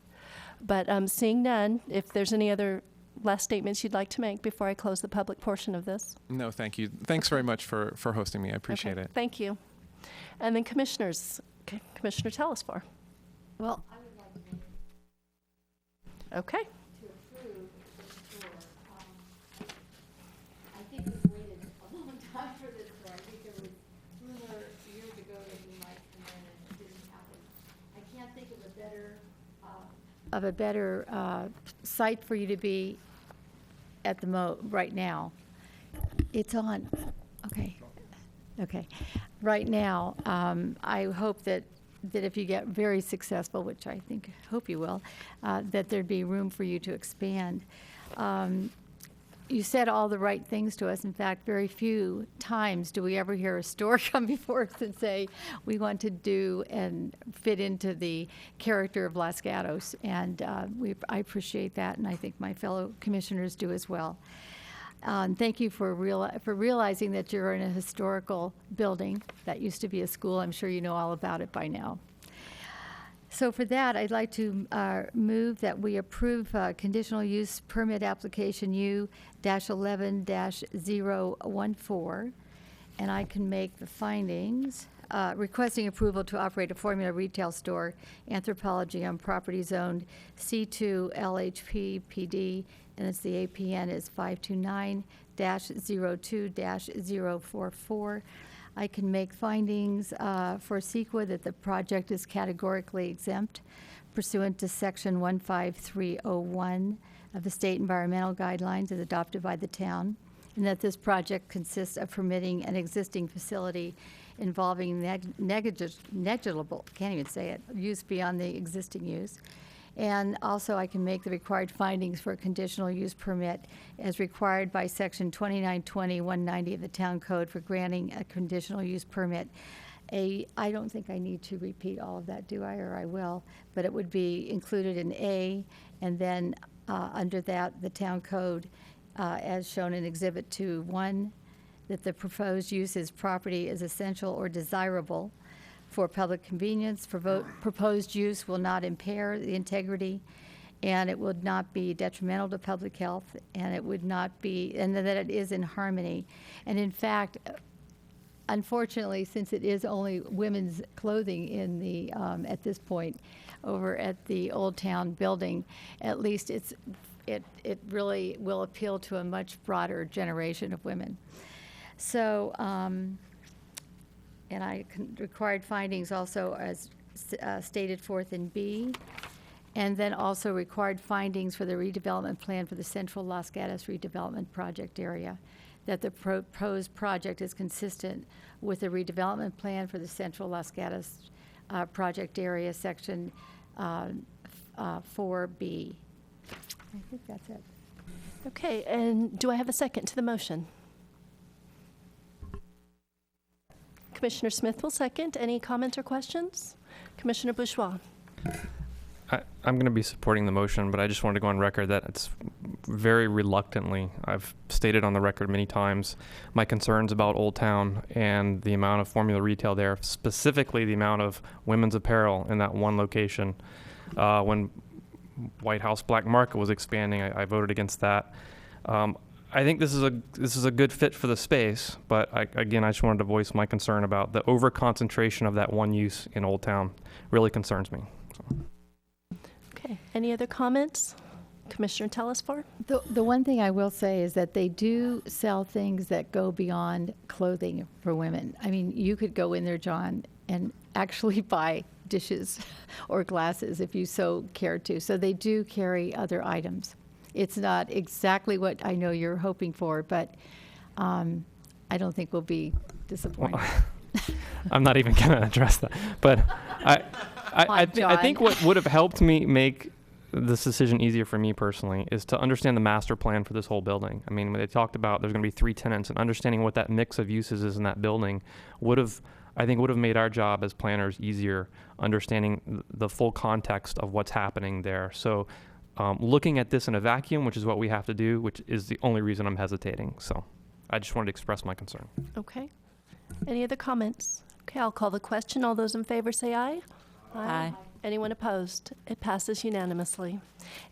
But seeing none, if there's any other last statements you'd like to make before I close the public portion of this. No, thank you. Thanks very much for hosting me. I appreciate it. Thank you. And then commissioners, Commissioner Telesfor. Well, Okay. to approve the store. I think we waited a long time for this store. I think there was rumor years ago that we might come in and it didn't happen. I can't think of a better site for you to be at the right now. It's on. Okay. Okay. Right now, I hope that if you get very successful, which I hope you will, that there'd be room for you to expand. You said all the right things to us. In fact, very few times do we ever hear a store come before us and say, we want to do and fit into the character of Los Gatos. And I appreciate that, and I think my fellow commissioners do as well. Thank you for realizing that you're in a historical building that used to be a school. I'm sure you know all about it by now. So for that, I'd like to move that we approve conditional use permit application U-11-014, and I can make the findings. Requesting approval to operate a formula retail store, Anthropologie, on property zoned C2 LHP PD, and it's the APN is 529-02-044. I can make findings for CEQA that the project is categorically exempt pursuant to Section 15301 of the State Environmental Guidelines as adopted by the town, and that this project consists of permitting an existing facility involving negligible, can't even say it, use beyond the existing use. And also I can make the required findings for a conditional use permit as required by Section 2920-190 of the Town Code for granting a conditional use permit. I don't think I need to repeat all of that, do I? Or I will, but it would be included in A, and then under that, the Town Code, as shown in Exhibit 2-1, that the proposed use is property is essential or desirable for public convenience. Proposed use will not impair the integrity, and it would not be detrimental to public health, and it would not be, and that it is in harmony. And in fact, unfortunately, since it is only women's clothing in the at this point over at the Old Town building, at least it really will appeal to a much broader generation of women. So, and required findings also as stated forth in B. And then also required findings for the redevelopment plan for the Central Los Gatos redevelopment project area, that the proposed project is consistent with the redevelopment plan for the Central Los Gatos project area, section 4B. I think that's it. Okay, and do I have a second to the motion? Commissioner Smith will second. Any comments or questions? Commissioner Bourgeois. I'm going to be supporting the motion, but I just wanted to go on record that it's very reluctantly. I've stated on the record many times my concerns about Old Town and the amount of formula retail there, specifically the amount of women's apparel in that one location. When White House Black Market was expanding, I voted against that. I think this is a good fit for the space, but I just wanted to voice my concern about the over concentration of that one use in Old Town. Really concerns me. Okay, any other comments? Commissioner Telesfor? The one thing I will say is that they do sell things that go beyond clothing for women. I mean, you could go in there, John, and actually buy dishes or glasses if you so care to. So they do carry other items. It's not exactly what I know you're hoping for, but I don't think we'll be disappointed. Well, I'm not even going to address that. But I think what would have helped me make this decision easier for me personally is to understand the master plan for this whole building. I mean, when they talked about there's going to be 3 tenants, and understanding what that mix of uses is in that building would have made our job as planners easier, understanding the full context of what's happening there. So looking at this in a vacuum, which is what we have to do, which is the only reason I'm hesitating. So I just wanted to express my concern. Okay. Any other comments? Okay, I'll call the question. All those in favor say aye. Aye. Anyone opposed? It passes unanimously.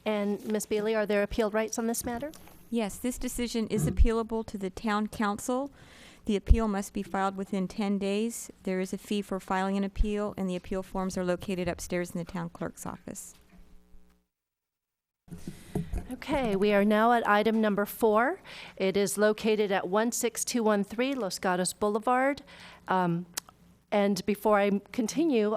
And Ms. Bailey, are there appeal rights on this matter? Yes, this decision is appealable to the town council. The appeal must be filed within 10 days. There is a fee for filing an appeal, and the appeal forms are located upstairs in the town clerk's office. Okay, we are now at item number 4. It is located at 16213 Los Gatos Boulevard. And before I continue,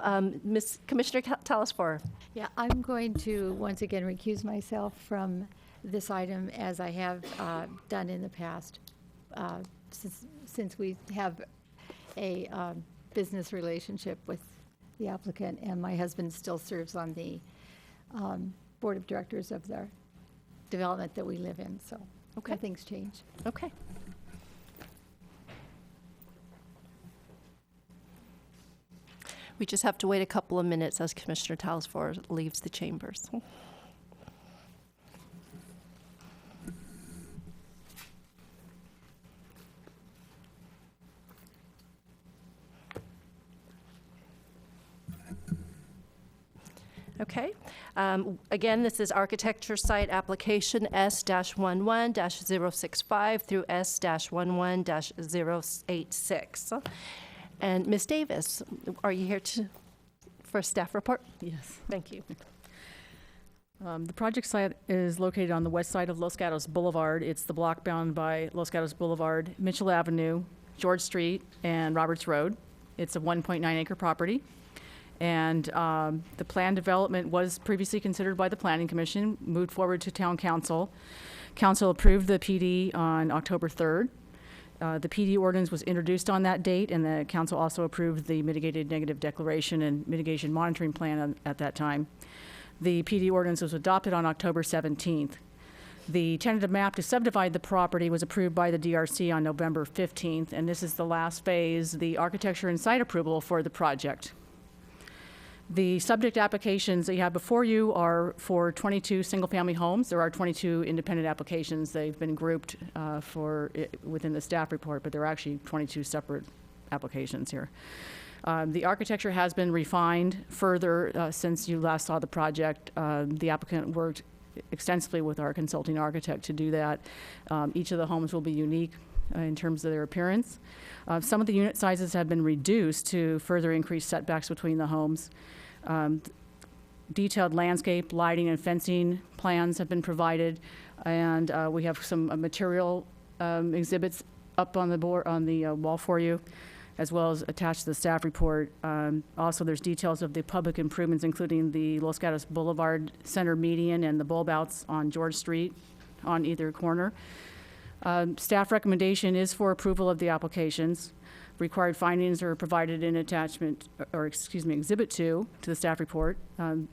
Commissioner Telesfor. Yeah, I'm going to once again recuse myself from this item as I have done in the past, since we have a business relationship with the applicant, and my husband still serves on the board of directors of the development that we live in, so nothing's changed. Okay. We just have to wait a couple of minutes as Commissioner Telesfor leaves the chambers. Okay. Again, this is architecture site application S-11-065 through S-11-086. And Ms. Davis, are you here for a staff report? Yes. Thank you. The project site is located on the west side of Los Gatos Boulevard. It's the block bound by Los Gatos Boulevard, Mitchell Avenue, George Street, and Roberts Road. It's a 1.9-acre property. And the plan development was previously considered by the Planning Commission, moved forward to Town Council. Council approved the PD on October 3rd. The PD ordinance was introduced on that date, and the council also approved the mitigated negative declaration and mitigation monitoring plan at that time. The PD ordinance was adopted on October 17th. The tentative map to subdivide the property was approved by the DRC on November 15th, and this is the last phase, the architecture and site approval for the project. The subject applications that you have before you are for 22 single-family homes. There are 22 independent applications. They've been grouped within the staff report, but there are actually 22 separate applications here. The architecture has been refined further since you last saw the project. The applicant worked extensively with our consulting architect to do that. Each of the homes will be unique in terms of their appearance. Some of the unit sizes have been reduced to further increase setbacks between the homes. Detailed landscape, lighting, and fencing plans have been provided, and we have some material exhibits up on the board, on the wall for you, as well as attached to the staff report. Also, there's details of the public improvements, including the Los Gatos Boulevard Center median and the bulb outs on George Street on either corner. Staff recommendation is for approval of the applications. Required findings are provided in attachment, or excuse me, Exhibit 2 to the staff report.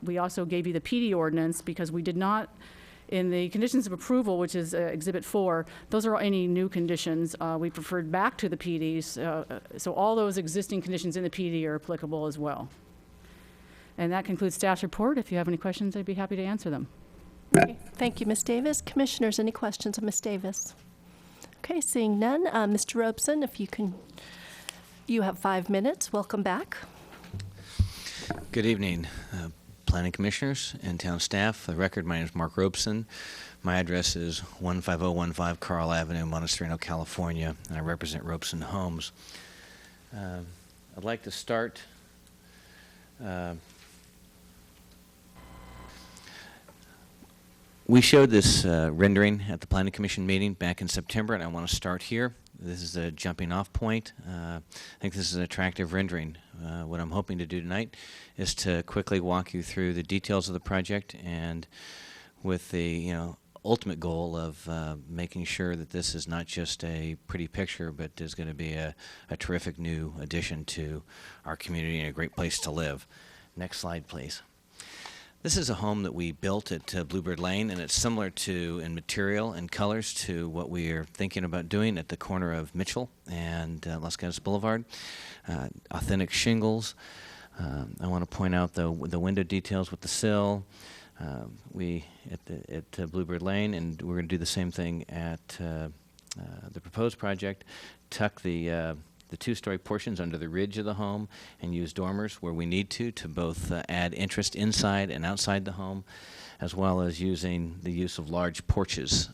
We also gave you the PD ordinance because we did not, in the conditions of approval, which is Exhibit 4, those are any new conditions. We preferred back to the PDs, so all those existing conditions in the PD are applicable as well. And that concludes staff's report. If you have any questions, I'd be happy to answer them. Okay, thank you, Ms. Davis. Commissioners, any questions of Ms. Davis? Okay, seeing none, Mr. Robeson, if you can, you have 5 minutes. Welcome back. Good evening, Planning Commissioners and town staff. For the record, my name is Mark Robeson. My address is 15015 Carl Avenue, Montestorino, California, and I represent Robeson Homes. I'd like to start we showed this rendering at the Planning Commission meeting back in September, and I want to start here. This is a jumping off point. I think this is an attractive rendering. What I'm hoping to do tonight is to quickly walk you through the details of the project, and with the ultimate goal of making sure that this is not just a pretty picture, but is going to be a terrific new addition to our community and a great place to live. Next slide, please. This is a home that we built at Bluebird Lane, and it's similar to, in material and colors, to what we are thinking about doing at the corner of Mitchell and Los Gatos Boulevard. Authentic shingles. I want to point out the window details with the sill. We at Bluebird Lane, and we're going to do the same thing at the proposed project. Tuck the 2-story portions under the ridge of the home and use dormers where we need to both add interest inside and outside the home, as well as using the use of large porches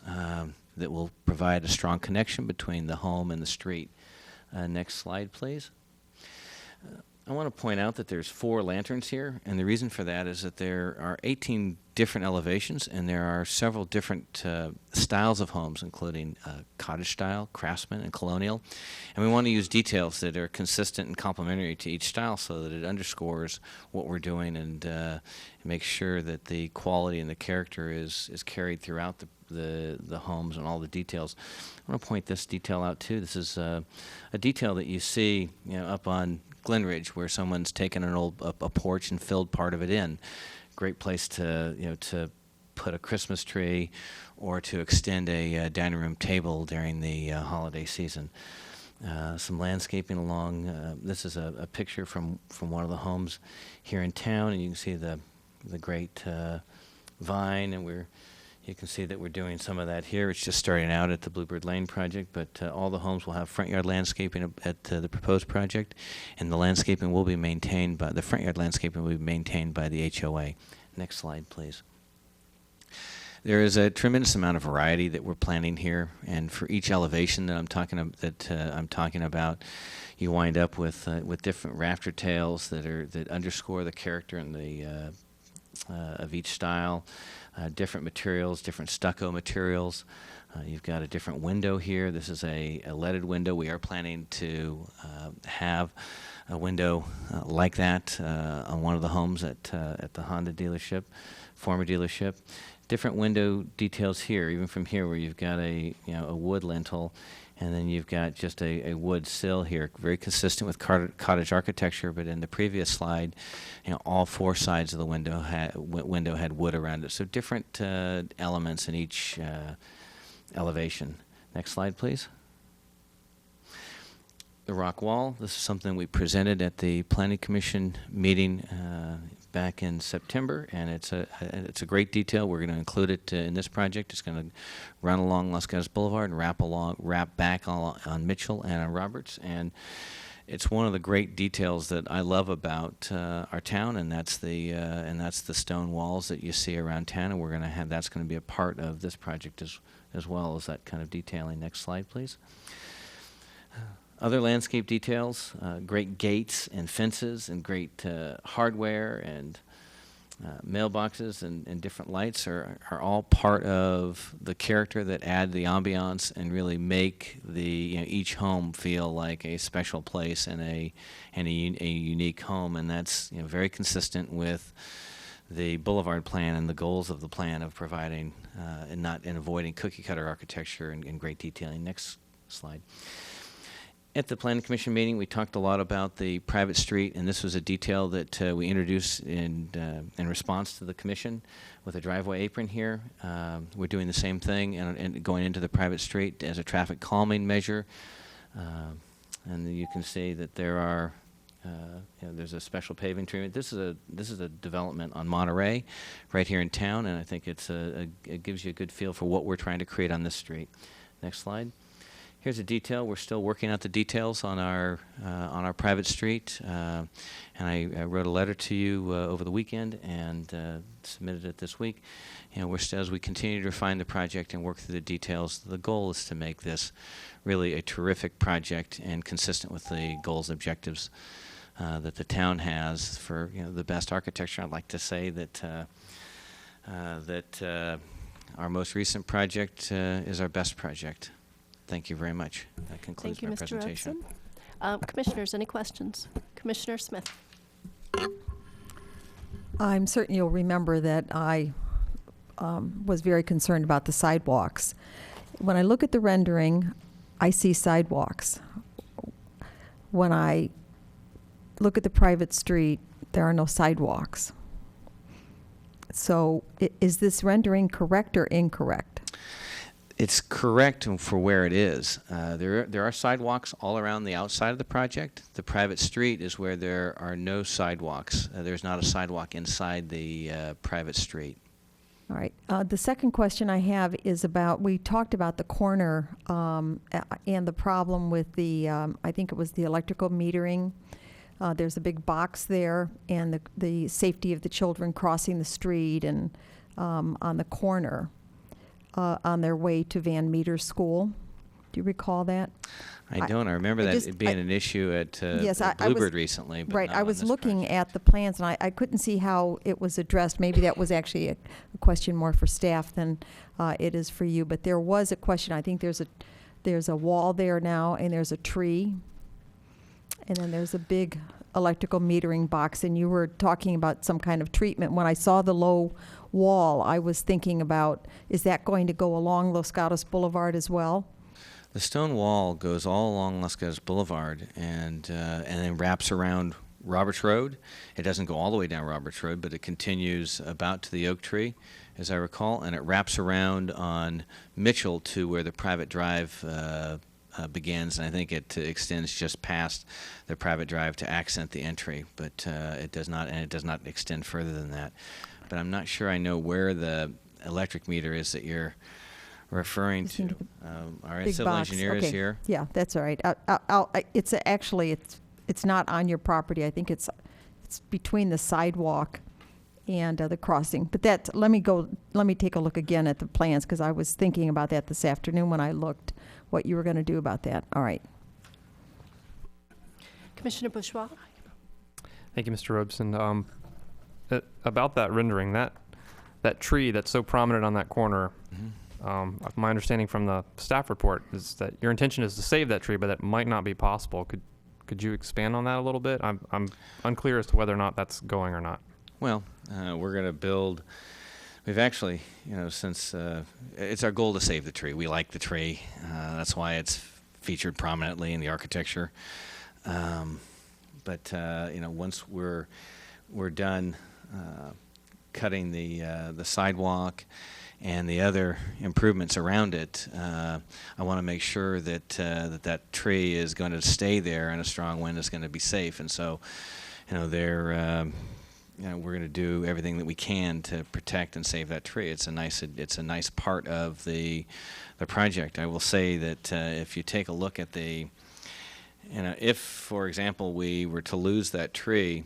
that will provide a strong connection between the home and the street. Next slide, please. I want to point out that there's 4 lanterns here, and the reason for that is that there are 18 different elevations, and there are several different styles of homes, including cottage style, craftsman, and colonial. And we want to use details that are consistent and complementary to each style so that it underscores what we're doing and makes sure that the quality and the character is carried throughout the homes and all the details. I want to point this detail out too. This is a detail that you see up on Glenridge, where someone's taken an a porch and filled part of it in. Great place to to put a Christmas tree or to extend a dining room table during the holiday season. Some landscaping along. This is a picture from one of the homes here in town, and you can see the great vine, and you can see that we're doing some of that here. It's just starting out at the Bluebird Lane project, but all the homes will have front yard landscaping at the proposed project, and the landscaping will be maintained by the front yard landscaping will be maintained by the HOA. Next slide, please. There is a tremendous amount of variety that we're planning here, and for each elevation that I'm talking about, you wind up with different rafter tails that underscore the character and the of each style. Different materials, different stucco materials. You've got a different window here. This is a leaded window. We are planning to have a window like that on one of the homes at the Honda dealership, former dealership. Different window details here, even from here where you've got a wood lintel, and then you've got just a wood sill here, very consistent with cottage architecture. But in the previous slide, all 4 sides of the window had wood around it. So different elements in each elevation. Next slide, please. The rock wall. This is something we presented at the Planning Commission meeting back in September, and it's a great detail. We're going to include it in this project. It's going to run along Los Gatos Boulevard and wrap back on Mitchell and on Roberts, and it's one of the great details that I love about our town, and that's the stone walls that you see around town, and we're going to have that's going to be a part of this project as well as that kind of detailing. Next slide, please. Other landscape details, great gates and fences and great hardware and mailboxes and different lights are all part of the character that add the ambiance and really make the each home feel like a special place and a unique home, and that's very consistent with the Boulevard plan and the goals of the plan of providing and avoiding cookie cutter architecture and great detailing. Next slide. At the Planning Commission meeting, we talked a lot about the private street, and this was a detail that we introduced in response to the commission with a driveway apron here. We're doing the same thing and going into the private street as a traffic calming measure. And you can see that there are there's a special paving treatment. This is a development on Monterey, right here in town, and I think it gives you a good feel for what we're trying to create on this street. Next slide. Here's a detail. We're still working out the details on our private street, and I wrote a letter to you over the weekend and submitted it this week. As we continue to refine the project and work through the details, the goal is to make this really a terrific project and consistent with the goals and objectives that the town has for the best architecture. I'd like to say that our most recent project is our best project. Thank you very much. That concludes my presentation. Thank you, Mr. Robson. Commissioners, any questions? Commissioner Smith. I'm certain you'll remember that I was very concerned about the sidewalks. When I look at the rendering, I see sidewalks. When I look at the private street, there are no sidewalks. So is this rendering correct or incorrect? It's correct for where it is. There are sidewalks all around the outside of the project. The private street is where there are no sidewalks. There's not a sidewalk inside the private street. All right. The second question I have is about, we talked about the corner and the problem with the, I think it was the electrical metering. There's a big box there, and the safety of the children crossing the street and on the corner. On their way to Van Meter School. Do you recall that? I don't. I remember that it being an issue at Bluebird recently. But right. not I on was this looking project. at the plans, and I couldn't see how it was addressed. Maybe that was actually a question more for staff than it is for you. But there was a question. I think there's a wall there now, and there's a tree. And then there's a big electrical metering box, and you were talking about some kind of treatment. When I saw the low wall, I was thinking about, is that going to go along Los Gatos Boulevard as well? The stone wall goes all along Los Gatos Boulevard and then wraps around Roberts Road. It doesn't go all the way down Roberts Road, but it continues about to the oak tree, as I recall, and it wraps around on Mitchell to where the private drive begins, and I think it extends just past the private drive to accent the entry, but it does not extend further than that. But I'm not sure I know where the electric meter is that you're referring to. Our Big civil box. engineer is Okay. here. Yeah, that's all right. It's not on your property. I think it's between the sidewalk and the crossing. But let me take a look again at the plans, because I was thinking about that this afternoon when I looked what you were going to do about that. All right. Commissioner Bourgeois. Thank you, Mr. Robeson. About that rendering, that tree that's so prominent on that corner, my understanding from the staff report is that your intention is to save that tree, but that might not be possible. Could you expand on that a little bit? I'm unclear as to whether or not that's going or not. Well, we're going to build. We've actually, since it's our goal to save the tree. We like the tree. That's why it's featured prominently in the architecture. But once we're done cutting the sidewalk and the other improvements around it, I want to make sure that that tree is going to stay there, and a strong wind is going to be safe. And so, we're going to do everything that we can to protect and save that tree. It's a nice part of the project. I will say that if you take a look at if, for example, we were to lose that tree,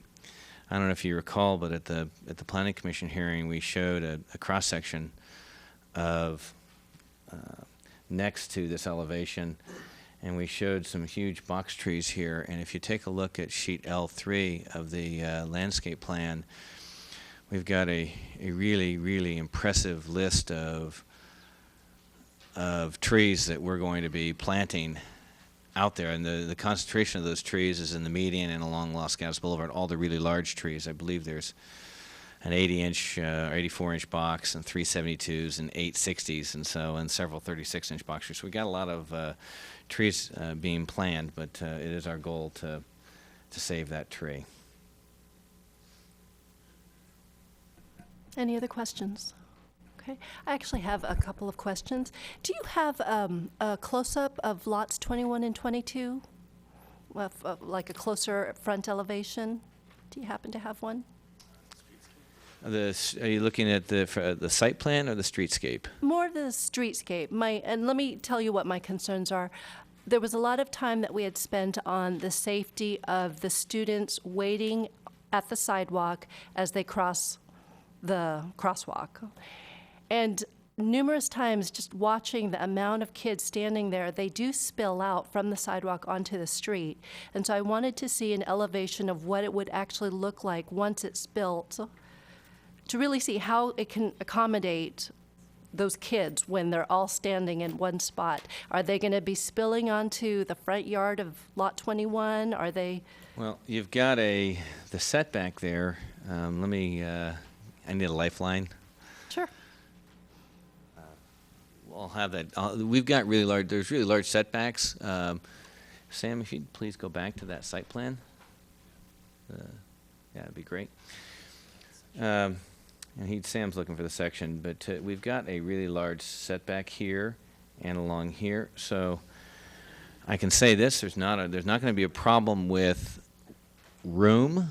I don't know if you recall, but at the Planning Commission hearing, we showed a cross section of next to this elevation, and we showed some huge box trees here. And if you take a look at sheet L3 of the landscape plan, we've got a really, really impressive list of trees that we're going to be planting out there, and the concentration of those trees is in the median and along Los Gatos Boulevard, all the really large trees. I believe there's an 80-inch, 84-inch box, and 372s and 860s, and several 36-inch box trees. So we got a lot of trees being planned, but it is our goal to save that tree. Any other questions? Okay, I actually have a couple of questions. Do you have a close-up of lots 21 and 22? Like a closer front elevation? Do you happen to have one? Are you looking at the site plan or the streetscape? More the streetscape. And let me tell you what my concerns are. There was a lot of time that we had spent on the safety of the students waiting at the sidewalk as they cross the crosswalk. And numerous times, just watching the amount of kids standing there, they do spill out from the sidewalk onto the street. And so I wanted to see an elevation of what it would actually look like once it's built, to really see how it can accommodate those kids when they're all standing in one spot. Are they going to be spilling onto the front yard of Lot 21? Are they? Well, you've got the setback there. I need a lifeline. Sure. We'll have that. There's really large setbacks. Sam, if you'd please go back to that site plan. That'd be great. Sam's looking for the section, but we've got a really large setback here and along here. So I can say this: there's not going to be a problem with room.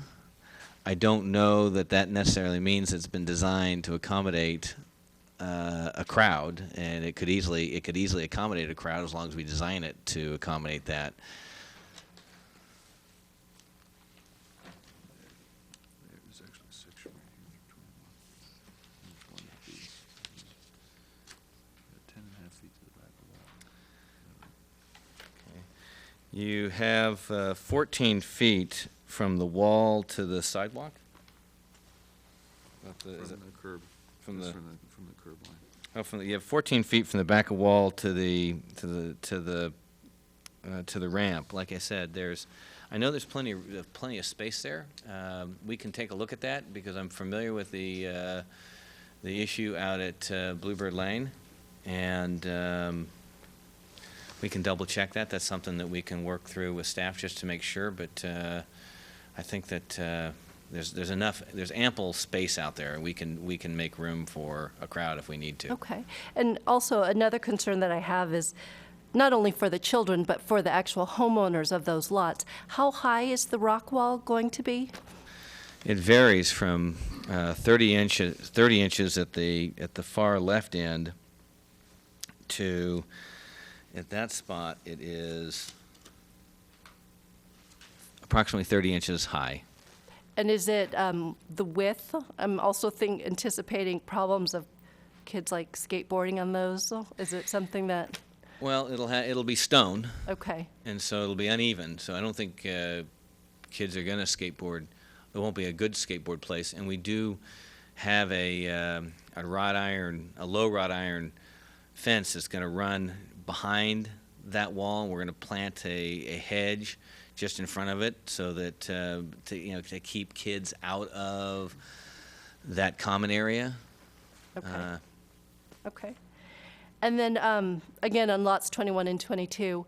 I don't know that necessarily means it's been designed to accommodate a crowd, and it could easily accommodate a crowd as long as we design it to accommodate that. There's actually a section right here. 10.5 feet to the back of the wall. Okay. You have 14 feet from the wall to the sidewalk? From the curb. From the curb line. Oh, you have 14 feet from the back of wall to the ramp. Like I said, I know there's plenty of space there. We can take a look at that because I'm familiar with the issue out at Bluebird Lane, and we can double check that. That's something that we can work through with staff just to make sure. But I think that there's ample space out there. We can make room for a crowd if we need to. Okay. And also another concern that I have is not only for the children, but for the actual homeowners of those lots. How high is the rock wall going to be? It varies from 30 inches at the far left end to, at that spot, it is approximately 30 inches high. And is it the width? I'm also anticipating problems of kids like skateboarding on those. Is it something that? Well, it'll be stone. Okay. And so it'll be uneven. So I don't think kids are going to skateboard. It won't be a good skateboard place. And we do have a low wrought iron fence that's going to run behind that wall. We're going to plant a hedge just in front of it, so that to keep kids out of that common area. Okay. Okay. And then again on lots 21 and 22,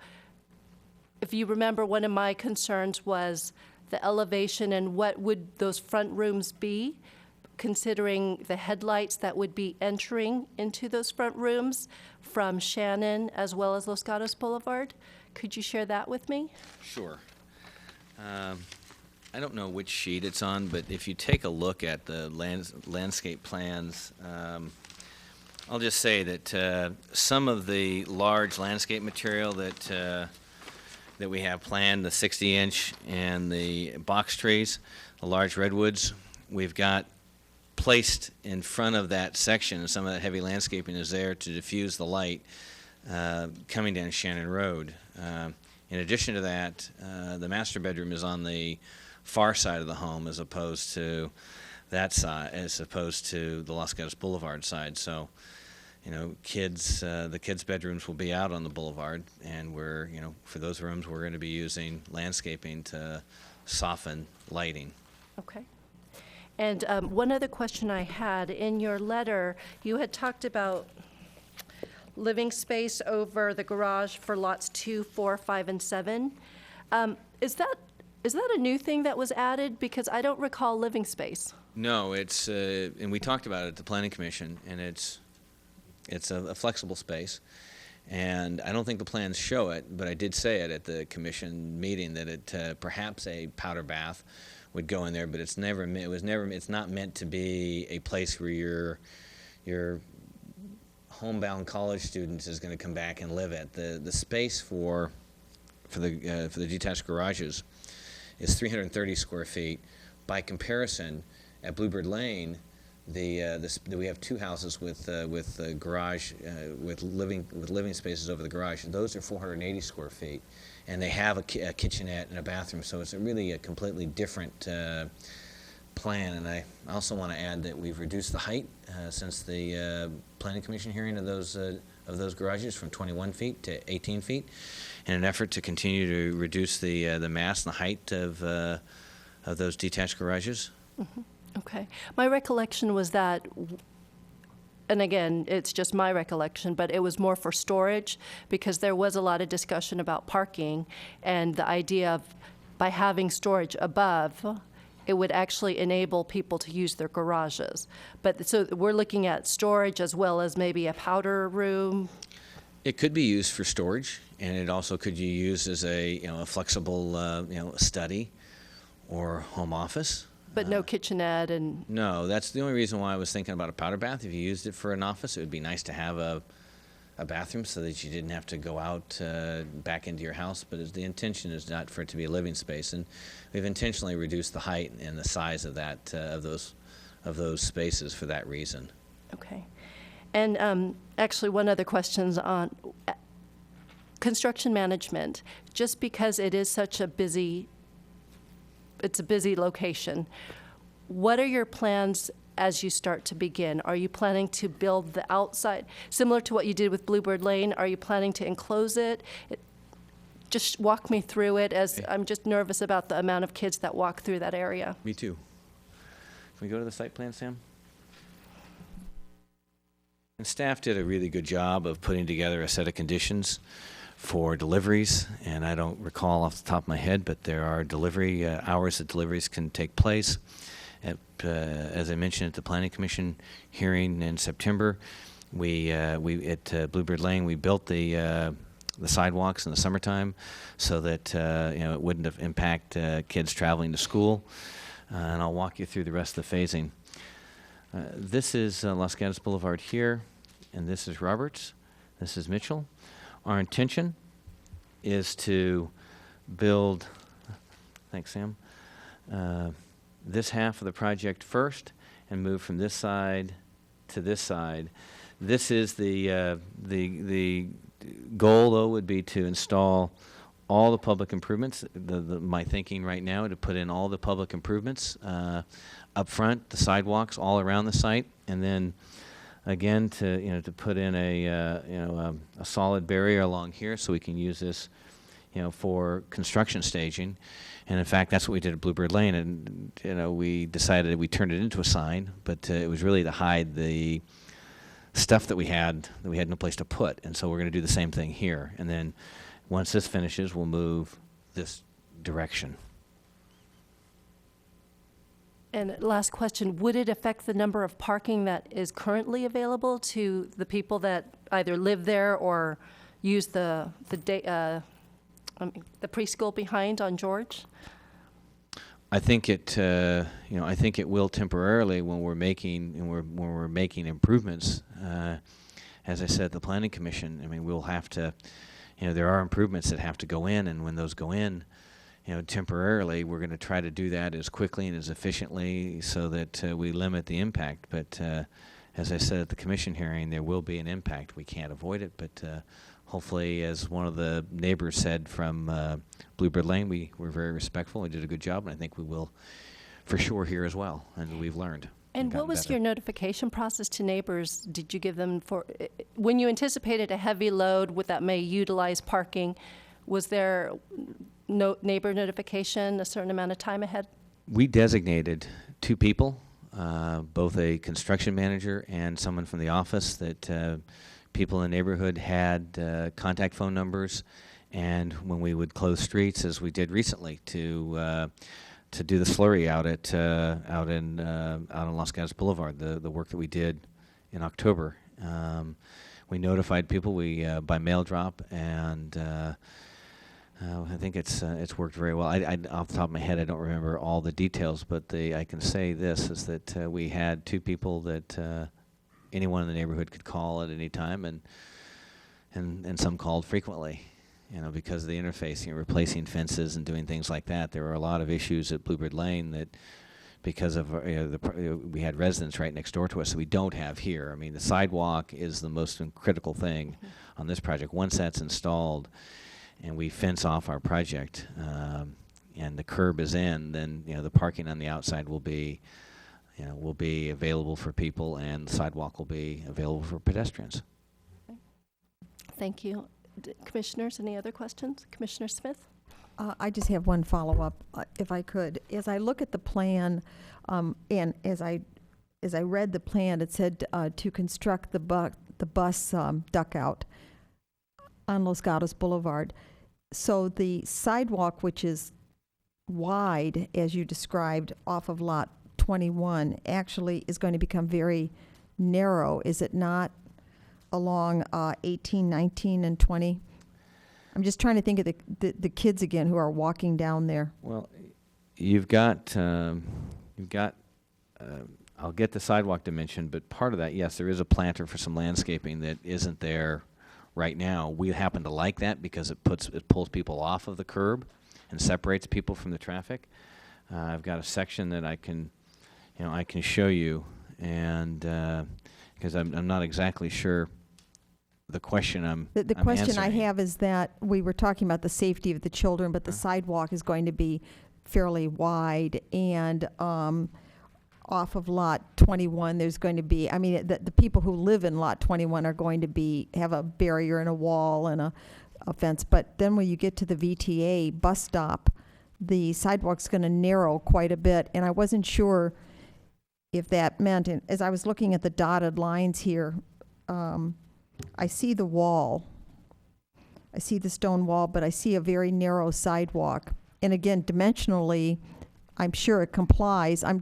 if you remember, one of my concerns was the elevation and what would those front rooms be, considering the headlights that would be entering into those front rooms from Shannon as well as Los Gatos Boulevard. Could you share that with me? Sure. I don't know which sheet it's on, but if you take a look at the landscape plans, I'll just say that some of the large landscape material that we have planned, the 60-inch and the box trees, the large redwoods, we've got placed in front of that section, and some of that heavy landscaping is there to diffuse the light coming down Shannon Road. In addition to that, the master bedroom is on the far side of the home as opposed to that side as opposed to the Los Gatos Boulevard side. So, you know, the kids' bedrooms will be out on the boulevard, and we're, you know, for those rooms, we're going to be using landscaping to soften lighting. Okay. And one other question I had, in your letter, you had talked about living space over the garage for lots 2, 4, 5, and 7. Is that a new thing that was added? Because I don't recall living space. No, it's, and we talked about it at the Planning Commission, and it's a flexible space. And I don't think the plans show it, but I did say it at the commission meeting that it, perhaps a powder bath would go in there, but it's not meant to be a place where your homebound college students is going to come back and live at. The space for the detached garages is 330 square feet. By comparison, at Bluebird Lane, we have 2 houses with garage with living spaces over the garage. Those are 480 square feet, and they have a kitchenette and a bathroom. So it's really a completely different plan. And I also want to add that we've reduced the height since the Planning Commission hearing of those garages from 21 feet to 18 feet, in an effort to continue to reduce the mass and the height of those detached garages. Mm-hmm. Okay. My recollection was that, and again, it's just my recollection, but it was more for storage because there was a lot of discussion about parking and the idea of by having storage above, it would actually enable people to use their garages. But so we're looking at storage as well as maybe a powder room. It could be used for storage, and it also could be used as a flexible study or home office. But no kitchenette and... No, that's the only reason why I was thinking about a powder bath. If you used it for an office, it would be nice to have a bathroom so that you didn't have to go out back into your house. But the intention is not for it to be a living space. And we've intentionally reduced the height and the size of that of those spaces for that reason. Okay. And actually, one other question on construction management. Just because it is such a busy location. What are your plans as you start to begin? Are you planning to build the outside, similar to what you did with Bluebird Lane? Are you planning to enclose it? Just walk me through it, as I'm just nervous about the amount of kids that walk through that area. Me too. Can we go to the site plan, Sam? And staff did a really good job of putting together a set of conditions for deliveries, and I don't recall off the top of my head, but there are delivery hours that deliveries can take place. As I mentioned at the Planning Commission hearing in September, we at Bluebird Lane we built the sidewalks in the summertime so that it wouldn't have impact kids traveling to school. And I'll walk you through the rest of the phasing. This is Los Gatos Boulevard here, and this is Roberts. This is Mitchell. Our intention is to build, thanks Sam, this half of the project first and move from this side to this side. This is the goal, though, would be to install all the public improvements. My thinking right now to put in all the public improvements up front, the sidewalks all around the site, and then again to put in a solid barrier along here so we can use this for construction staging. And in fact, that's what we did at Bluebird Lane, and we decided we turned it into a sign, but it was really to hide the stuff that we had no place to put. And so we're going to do the same thing here. And then once this finishes, we'll move this direction. And last question, would it affect the number of parking that is currently available to the people that either live there or use the preschool behind on George? I think it will temporarily when we're making improvements. As I said at the Planning Commission, I mean, we'll have to, there are improvements that have to go in, and when those go in, temporarily, we're going to try to do that as quickly and as efficiently so that we limit the impact. But as I said at the commission hearing, there will be an impact. We can't avoid it, but hopefully, as one of the neighbors said from Bluebird Lane, we were very respectful. We did a good job, and I think we will for sure here as well, and we've learned. And what was your notification process to neighbors? Did you give them when you anticipated a heavy load that may utilize parking, was there neighbor notification a certain amount of time ahead? We designated 2 people, both a construction manager and someone from the office, that people in the neighborhood had contact phone numbers, and when we would close streets, as we did recently, to do the slurry out in Los Gatos Boulevard, the work that we did in October, we notified people by mail drop, and I think it's worked very well. I off the top of my head, I don't remember all the details, but I can say this is that we had 2 people that anyone in the neighborhood could call at any time, and some called frequently. Because of the interface, replacing fences and doing things like that. There were a lot of issues at Bluebird Lane that, because of we had residents right next door to us that we don't have here. I mean, the sidewalk is the most critical thing on this project. Once that's installed, and we fence off our project, and the curb is in, then the parking on the outside will be available for people, and the sidewalk will be available for pedestrians. Thank you. Commissioners, any other questions? Commissioner Smith? I just have one follow-up, if I could. As I look at the plan, and as I read the plan, it said to construct the bus duckout on Los Gatos Boulevard. So the sidewalk, which is wide, as you described, off of Lot 21, actually is going to become very narrow, is it not, along 18, 19, and 20? I'm just trying to think of the kids again who are walking down there. Well, you've got I'll get the sidewalk dimension, but part of that, yes, there is a planter for some landscaping that isn't there right now. We happen to like that because it pulls people off of the curb and separates people from the traffic. I've got a section that I can show you, and because I'm not exactly sure the question the I'm question I answering. have is that we were talking about the safety of the children, but the sidewalk is going to be fairly wide, and off of Lot 21, there's going to be, the people who live in Lot 21 are going to have a barrier and a wall and a fence, but then when you get to the VTA bus stop, the sidewalk's going to narrow quite a bit, and I wasn't sure if that meant, and as I was looking at the dotted lines here, I see the wall. I see the stone wall, but I see a very narrow sidewalk. And again, dimensionally, I'm sure it complies. I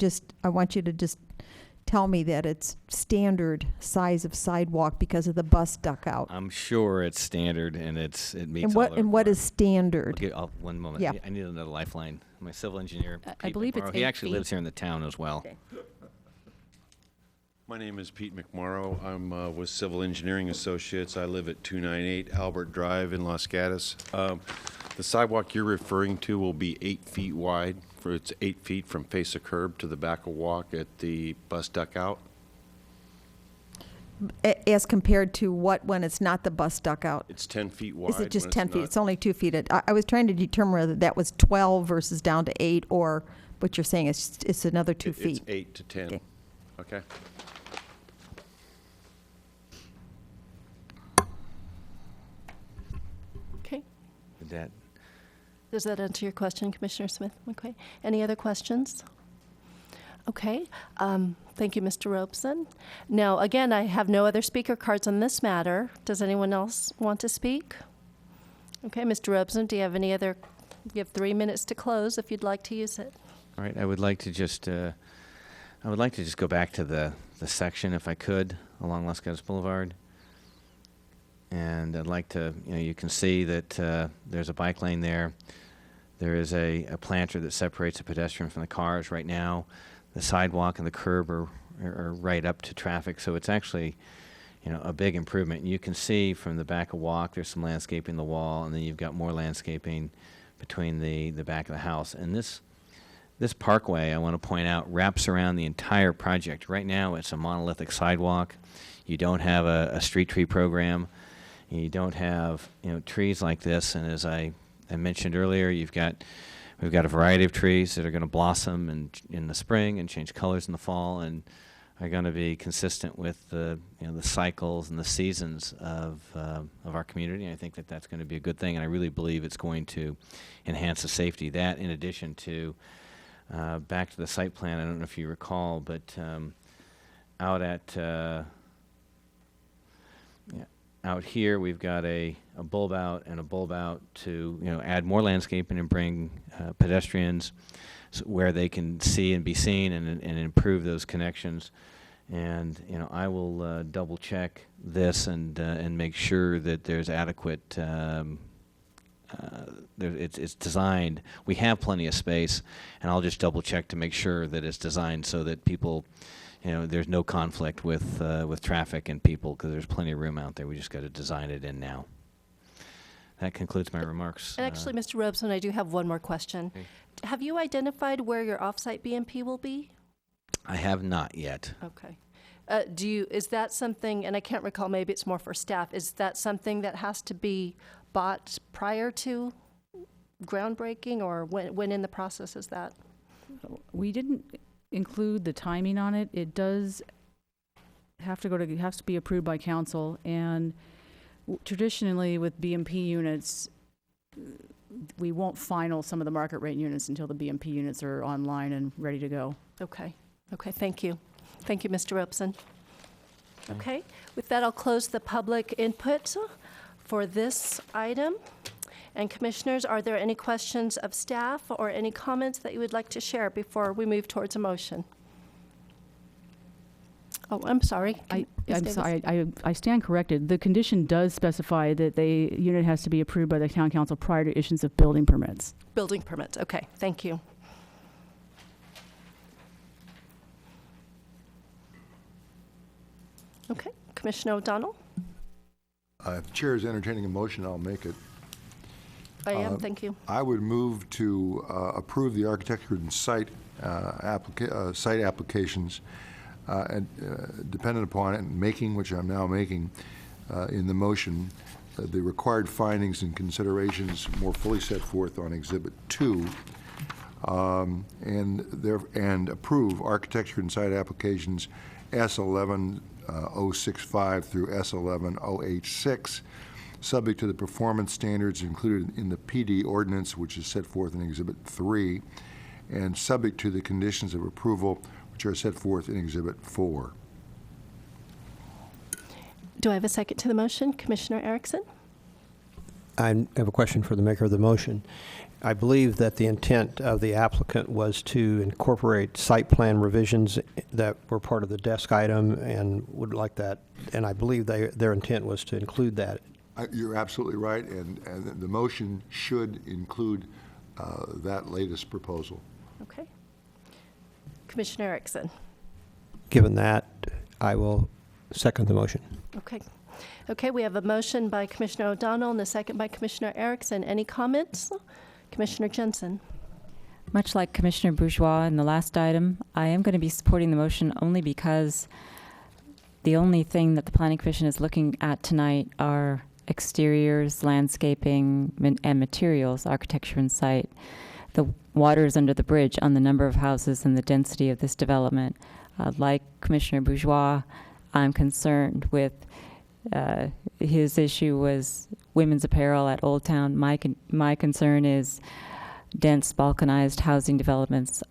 want you to just tell me that it's standard size of sidewalk because of the bus duckout. I'm sure it's standard, and it meets And all what the and what is requirements. standard? Okay, one moment. Yeah. I need another lifeline. My civil engineer, I Pete believe it's McMorrow, he 8 actually feet. lives here in the town as well. Okay. My name is Pete McMorrow. I'm with Civil Engineering Associates. I live at 298 Albert Drive in Los Gatos. The sidewalk you're referring to will be 8 feet wide. It's 8 feet from face of curb to the back of walk at the bus duckout. As compared to what when it's not the bus duckout? It's 10 feet wide. Is it just when 10 feet? not. It's only 2 feet. I was trying to determine whether that was 12 versus down to 8, or what you're saying is it's another 2 feet. It's 8 to 10. Okay. Okay. Okay. Did that Does that answer your question, Commissioner Smith? Okay. Any other questions? Okay. Thank you, Mr. Robeson. Now, again, I have no other speaker cards on this matter. Does anyone else want to speak? Okay, Mr. Robeson, do you have any other? You have 3 minutes to close if you'd like to use it. All right, I would like to just go back to the section, if I could, along Los Gatos Boulevard. And I'd like to, you can see that there's a bike lane there. There is a planter that separates the pedestrian from the cars right now. The sidewalk and the curb are right up to traffic, so it's actually, a big improvement. And you can see from the back of walk, there's some landscaping the wall, and then you've got more landscaping between the back of the house. And this parkway, I want to point out, wraps around the entire project. Right now, it's a monolithic sidewalk. You don't have a street tree program. You don't have, trees like this. And as I mentioned earlier, you've got We've got a variety of trees that are going to blossom in the spring and change colors in the fall, and are going to be consistent with the the cycles and the seasons of our community. I think that that's going to be a good thing, and I really believe it's going to enhance the safety. That, in addition to back to the site plan, I don't know if you recall, but out at out here we've got a bulb out and a bulb out to add more landscaping and bring pedestrians where they can see and be seen and improve those connections. And I will double check this and make sure that there's adequate. It's designed. We have plenty of space, and I'll just double check to make sure that it's designed so that people, there's no conflict with traffic and people, because there's plenty of room out there. We just got to design it in now. That concludes my remarks. And actually, Mr. Robeson, I do have one more question. Okay. Have you identified where your offsite BMP will be? I have not yet. Okay. Is that something, and I can't recall, maybe it's more for staff, is that something that has to be bought prior to groundbreaking, or when in the process is that? We didn't include the timing on it. It does have to it has to be approved by council, and traditionally with BMP units, we won't final some of the market rate units until the BMP units are online and ready to go. Okay. Okay, thank you. Thank you, Mr. Robeson. Okay, with that, I'll close the public input for this item. And commissioners, are there any questions of staff or any comments that you would like to share before we move towards a motion? Oh, I'm sorry. I'm sorry. I stand corrected. The condition does specify that the unit has to be approved by the town council prior to issuance of building permits. Building permits. Okay, thank you. Okay, Commissioner O'Donnell? If the chair is entertaining a motion, I'll make it. I am, thank you. I would move to approve the architecture and site applications and dependent upon it, making, which I'm now making in the motion, the required findings and considerations more fully set forth on Exhibit 2, and approve architecture and site applications S11065 through S11086, subject to the performance standards included in the PD ordinance, which is set forth in Exhibit 3, and subject to the conditions of approval, which are set forth in Exhibit 4. Do I have a second to the motion? Commissioner Erickson? I have a question for the maker of the motion. I believe that the intent of the applicant was to incorporate site plan revisions that were part of the desk item and would like that, and I believe their intent was to include that. You're absolutely right, and the motion should include that latest proposal. Okay. Commissioner Erickson? Given that, I will second the motion. Okay. Okay, we have a motion by Commissioner O'Donnell and a second by Commissioner Erickson. Any comments? Commissioner Jensen? Much like Commissioner Bourgeois in the last item, I am going to be supporting the motion only because the only thing that the Planning Commission is looking at tonight are exteriors, landscaping, and materials, architecture and site. The water is under the bridge on the number of houses and the density of this development. Like Commissioner Bourgeois, I'm concerned with his issue was women's apparel at Old Town. My concern is dense balkanized housing developments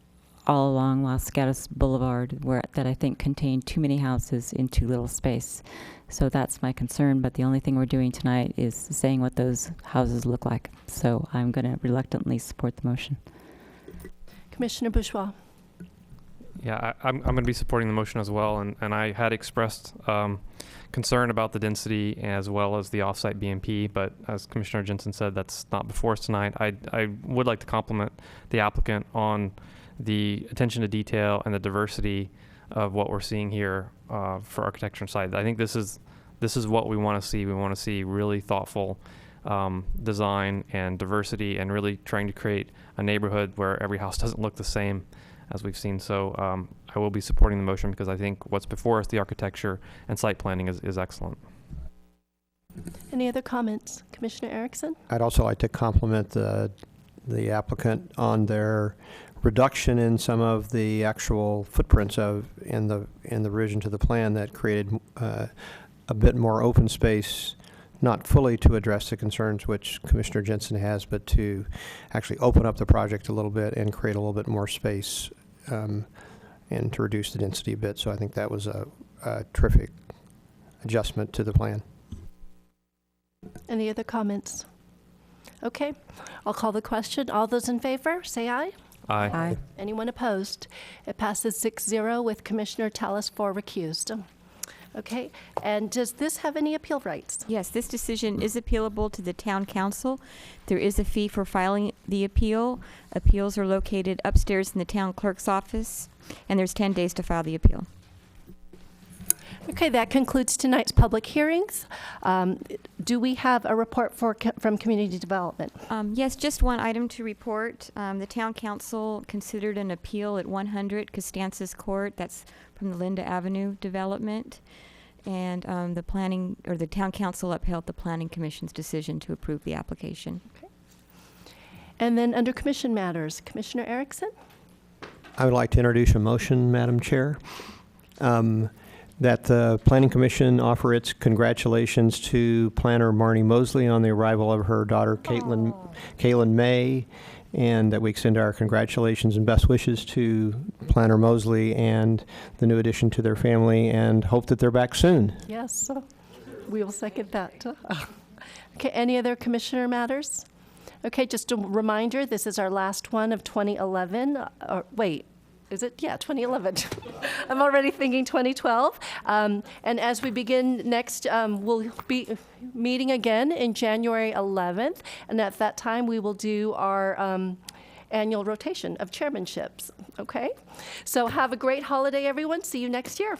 all along Los Gatos Boulevard that I think contain too many houses in too little space. So that's my concern, but the only thing we're doing tonight is saying what those houses look like. So I'm going to reluctantly support the motion. Commissioner Bourgeois? Yeah, I'm going to be supporting the motion as well, and I had expressed concern about the density as well as the offsite BMP, but as Commissioner Jensen said, that's not before us tonight. I would like to compliment the applicant on the attention to detail and the diversity of what we're seeing here for architecture and site. I think this is what we want to see. We want to see really thoughtful design and diversity, and really trying to create a neighborhood where every house doesn't look the same as we've seen. So I will be supporting the motion because I think what's before us, the architecture and site planning, is excellent. Any other comments? Commissioner Erickson? I'd also like to compliment the the applicant on their reduction in some of the actual footprints in the revision to the plan that created a bit more open space, not fully to address the concerns which Commissioner Jensen has, but to actually open up the project a little bit and create a little bit more space and to reduce the density a bit. So I think that was a terrific adjustment to the plan. Any other comments? Okay, I'll call the question. All those in favor, say aye. Aye. Anyone opposed? It passes 6-0 with Commissioner Tallis for recused. Okay, and does this have any appeal rights? Yes, this decision is appealable to the town council. There is a fee for filing the appeal. Appeals are located upstairs in the town clerk's office, and there's 10 days to file the appeal. Okay, that concludes tonight's public hearings. Do we have a report from Community Development? Yes, just one item to report. The town council considered an appeal at 100 Costanzas Court. That's from the Linda Avenue development. And the town council upheld the planning commission's decision to approve the application. Okay. And then under commission matters, Commissioner Erickson? I would like to introduce a motion, Madam Chair, that the Planning Commission offer its congratulations to planner Marnie Mosley on the arrival of her daughter, Caitlin May, and that we extend our congratulations and best wishes to planner Mosley and the new addition to their family, and hope that they're back soon. Yes, we will second that. Okay, any other commissioner matters? Okay, just a reminder, this is our last one of 2011. Is it? Yeah, 2011. I'm already thinking 2012. And as we begin next, we'll be meeting again in January 11th. And at that time, we will do our annual rotation of chairmanships. Okay? So have a great holiday, everyone. See you next year.